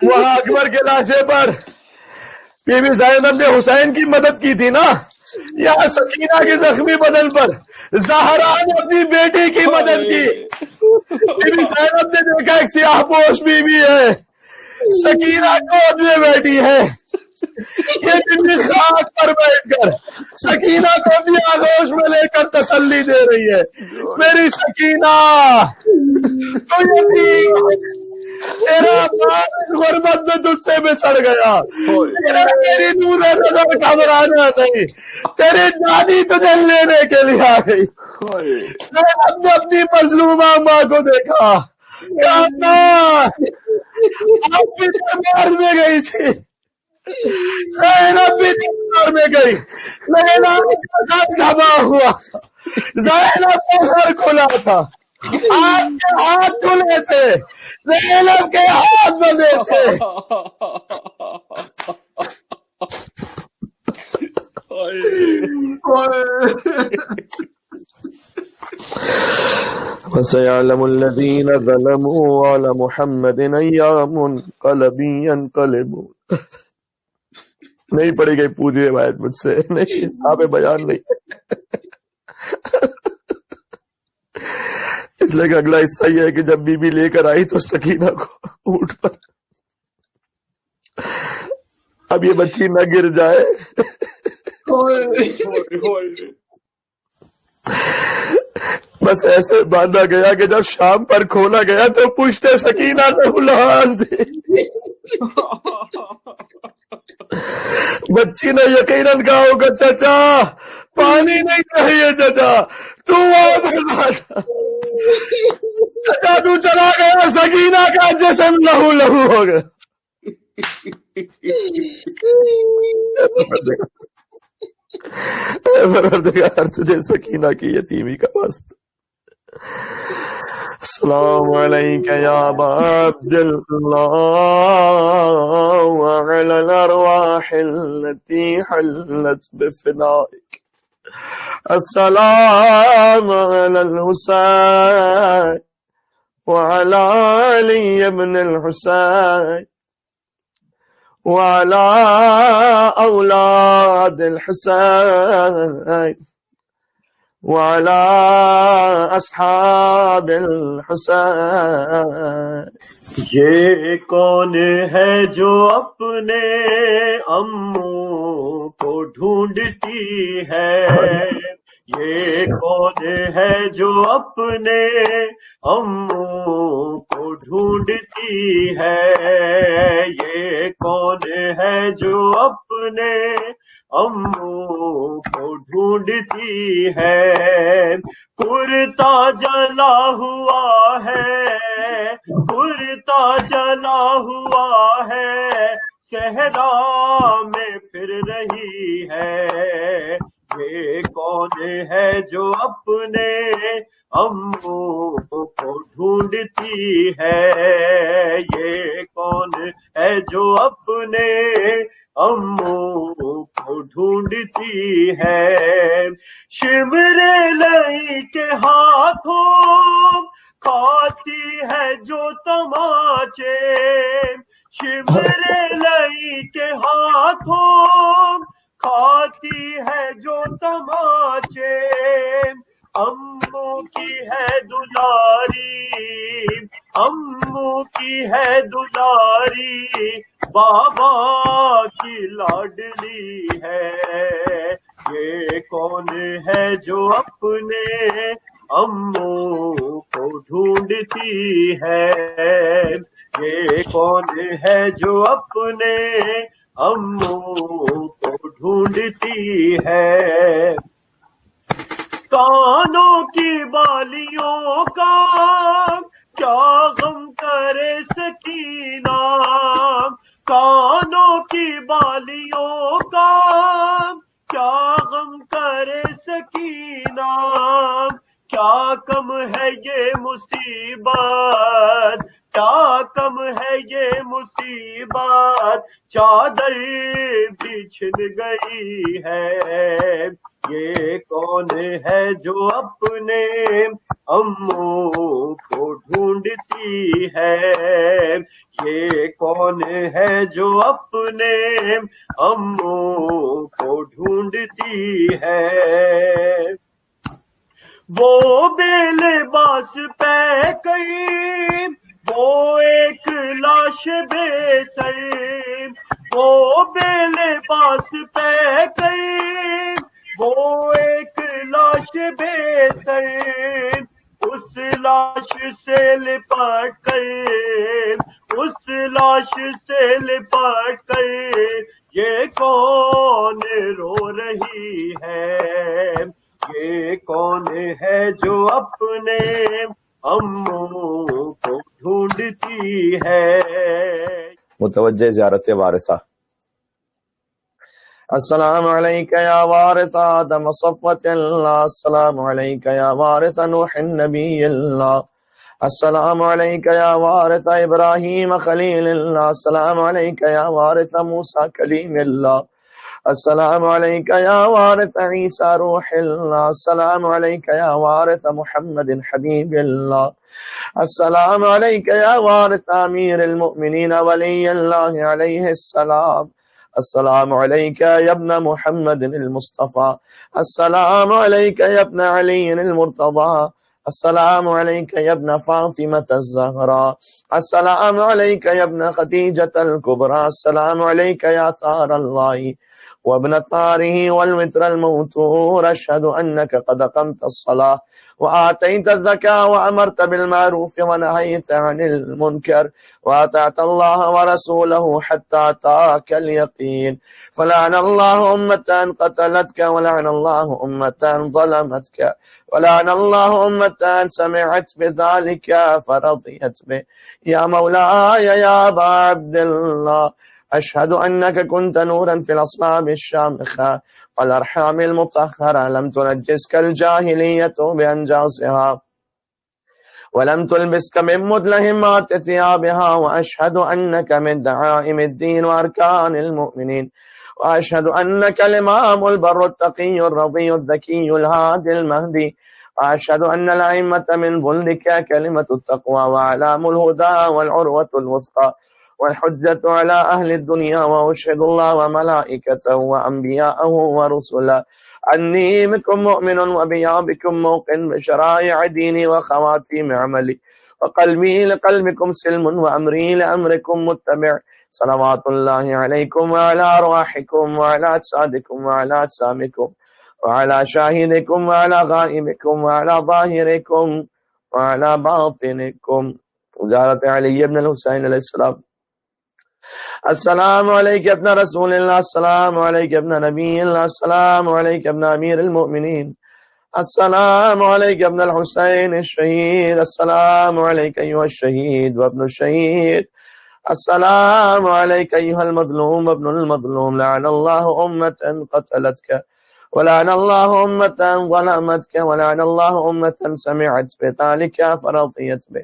وہاں اکبر کے لاشے پر بی بی زینب نے حسین کی مدد کی تھی نا، یہاں سکینہ کے زخمی بدن پر زہرا نے اپنی بیٹی کی مدد کی. بی بی زینب نے دیکھا ایک سیاہ پوش بیوی ہے، سکینہ گود میں بیٹھی ہے، یہ بلی خاک پر بیٹھ کر سکینہ کو بھی آغوش میں لے کر تسلی دے رہی ہے، میری سکینہ تو یتیم تیرا باپ غربت میں تجھ سے بچھڑ گیا، تیری نور نظر گھبرانا نہیں، تیری دادی تجھے لینے کے لیے آ گئی۔ میں نے اپنی مظلومہ ماں کو دیکھا، آپ بھی دربار میں گئی تھی، زینب بھی دربار میں گئی، لیکن آپ کا سر دبا ہوا تھا، زینب کا سر کھلا تھا، آپ کے ہاتھ کھلے تھے، زینب کے ہاتھ بندے تھے۔ وَسَيَعْلَمُ الَّذِينَ ظَلَمُوا عَلَى مُحَمَّدٍ أَيَّ مُنْقَلَبٍ يَنْقَلِبُونَ۔ نہیں پڑھی گئی پوری روایت مجھ سے، نہیں آپ بیان نہیں، اس لیے کہ اگلا حصہ یہ ہے کہ جب بی بی لے کر آئی تو سکینہ کو اونٹ پر، اب یہ بچی نہ گر جائے، بس ایسے باندھا گیا کہ جب شام پر کھولا گیا تو پشتے سکینہ نے اڑان دی۔ بچی نے یقیناً کہا ہوگا چچا پانی نہیں چاہیے، چچا تو چچا تو چلا گیا، سکینہ کا جسم لہو لہو ہو گیا۔ اے پروردگار تجھے سکینہ کی یتیمی کا واسطہ۔ السلام علیک یا ابا عبداللہ وعلی الارواح التي حلت بفدائک، السلام علی الحسین وعلی علی ابن الحسین وعلى أولاد الحسين وعلى أصحاب الحسين۔ یہ کون ہے جو اپنے اموں کو ڈھونڈتی ہے، یہ کون ہے جو اپنے اموں کو ڈھونڈتی ہے، یہ کون ہے جو اپنے اموں کو ڈھونڈتی ہے، کرتا جلا ہوا ہے، کرتا جلا ہوا ہے، صحرا میں پھر رہی ہے، یہ کون ہے جو اپنے اموں کو ڈھونڈتی ہے، یہ کون ہے جو اپنے اموں کو ڈھونڈتی ہے، شمر لئی کے ہاتھوں کھاتی ہے جو تماچے، شمر لئی کے ہاتھوں کھاتی ہے جو تماچے، امو کی ہے دلاری، امو کی ہے دلاری، بابا کی لاڈلی ہے، یہ کون ہے جو اپنے اموں کو ڈھونڈتی ہے، یہ کون ہے جو اپنے اموں کو ڈھونڈتی ہے، کانوں کی بالیوں کا کیا غم کرے سکینہ، کانوں کی بالیوں کا کیا غم کرے سکینہ، کیا کم ہے یہ مصیبت، کیا کم ہے یہ مصیبت، چادر بھی چھن گئی ہے، یہ کون ہے جو اپنے اموں کو ڈھونڈتی ہے، یہ کون ہے جو اپنے اموں کو ڈھونڈتی ہے، وہ بے لباس پہ گئی، وہ ایک لاش بے سر، وہ بے لباس پہ گئی، وہ ایک لاش بے سر، اس لاش سے لپٹ کر، اس لاش سے لپٹ کر یہ کون رو رہی ہے، یہ کون ہے جو اپنے اموں کو ڈھونڈتی ہے۔ متوجہ زیارت وارثہ۔ السلام علیک یا وارث آدم صفوت اللہ، السلام علیک یا وارث نوح النبی اللہ، السلام علیک یا وارث ابراہیم خلیل اللہ، السلام علیک یا وارث موسیٰ کلیم اللہ، السلام علیک یا وارث عیسیٰ روح اللہ، السلام علیک یا وارث محمد حبیب اللہ، السلام علیک یا وارث امیر المؤمنین ولی اللہ علیہ السلام، السلام علیک یا ابن محمد المصطفى، السلام علیک یا ابن علی المرتضى، السلام علیک یا ابن فاطمة الزہراء، السلام علیک یا ابن خدیجة الکبریٰ، السلام علیک یا ثار اللہ وابن ثاره والوتر الموتور، اشهد انك قد قمت الصلاة وآتيت الزكاة وأمرت بالمعروف ونهيت عن المنكر وأطعت الله ورسوله حتى أتاك اليقين، فلعن الله أمة قتلتك، ولعن الله أمة ظلمتك، ولعن الله أمة سمعت بذلك فرضيت به، يا مولاي يا أبا عبد الله، أشهد أنك كنت نورا في الأصلاب الشامخة والأرحام المطهرة، لم تنجسك الجاهلية بأنجاسها ولم تلبسك من مدلهمات ثيابها، وأشهد أنك من دعائم الدين وأركان المؤمنين، وأشهد أنك الإمام البر التقي الرضي الذكي الهادي المهدي، وأشهد أن الأئمة من ظلك كلمة التقوى وأعلام الهدى والعروة الوثقى والحجة على أهل الدنيا، وأشهد الله وملائكته وأنبياءه ورسله أني بكم مؤمن وبيابكم موقن بشرائع ديني وخواتيم عملي، وقلبي لقلبكم سلم وأمري لأمركم متبع، صلوات الله عليكم وعلى أرواحكم وعلى أجسادكم وعلى أجسامكم وعلى شاهدكم وعلى غائبكم وعلى ظاهركم وعلى باطنكم۔ زیارت علی ابن الحسین علیہ السلام۔ السلام علیک ابن رسول اللہ، السلام علیک ابن نبی اللہ، السلام علیک ابن امیر المؤمنین، السلام علیک ابن الحسین الشہید، السلام علیک ایہا الشہید وابن الشہید، السلام علیک ایہا المظلوم وابن المظلوم، لعن اللہ امتا قتلتک، ولعن اللہ امتا ظلمتک، ولعن اللہ امتا سمعت بذلک فرضیت بہ۔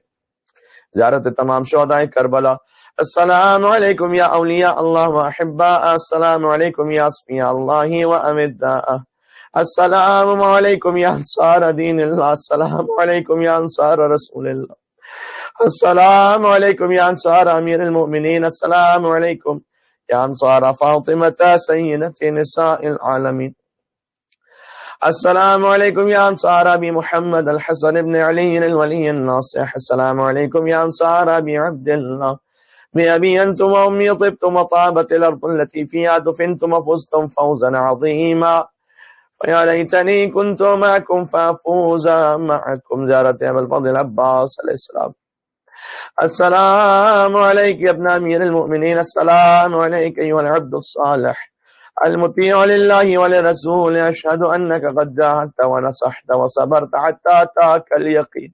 زیارت تمام شہداء کربلا۔ السلام علیکم یا اولیاء اللہ و احباء، السلام علیکم یا اصفیاء اللہ و امداء، السلام علیکم یا انصار دین اللہ، السلام علیکم یا انصار رسول اللہ، السلام علیکم یا انصار امیر المؤمنین، السلام علیکم یا انصار فاطمة سیدۃ نساء العالمین، السلام علیکم یا انصار ابی محمد الحسن بن علی الولی الناصح، السلام علیکم یا انصار ابی عبد اللہ، بأبي أنتم وأمي طبتم وطابت الأرض التي فيها دفنتم وفزتم فوزا عظيما، فيا ليتني كنت معكم فأفوز معكم۔ زيارت أبي الفضل عباس عليه السلام۔ السلام عليك يا ابن أمير المؤمنين، السلام عليك أيها العبد الصالح المطيع لله ولرسوله، أشهد أنك قد جاهدت ونصحت وصبرت حتى أتاك اليقين،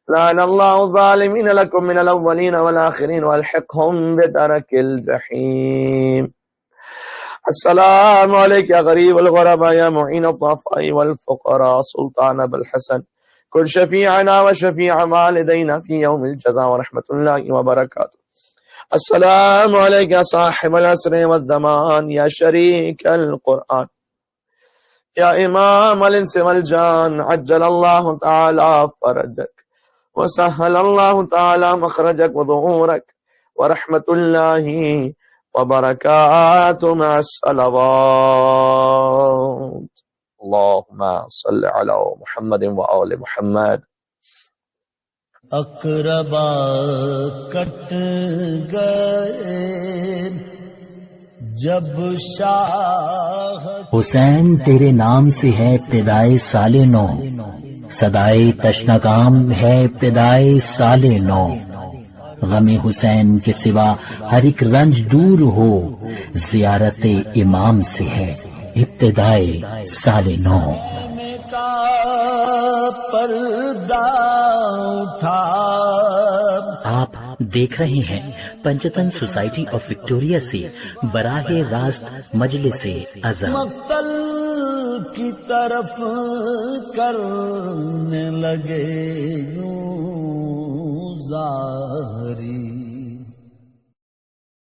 لعن الله الظالمين لكم من الأولين والآخرين والحقهم بدرك الجحيم۔ السلام عليك يا غريب الغرباء، يا معين الضعفاء والفقراء، سلطان أبا الحسن، كن شفيعنا وشفيع والدينا في يوم الجزاء ورحمة الله وبركاته۔ السلام عليك يا صاحب العصر والزمان، يا شريك القرآن، يا إمام الإنس والجان، عجل الله تعالى فرجك وسهل الله تعالى مخرجك وظهورك، ورحمة الله وبركاته مع الصلوات، اللهم صل على محمد وآل محمد۔ اقربا کٹ گئے جب شاہ حسین تیرے نام سے ہے ابتدائے سال نو، صدائے تشنہ کام ہے ابتدائے سال نو، غم حسین کے سوا ہر ایک رنج دور ہو، زیارت امام سے ہے ابتدائے سال نو۔ پردہ اٹھا۔ آپ دیکھ رہے ہیں پنجتن سوسائٹی آف وکٹوریا سے براہ راست مجلس اذان مقتل کی طرف کرنے لگے یوں ظاہری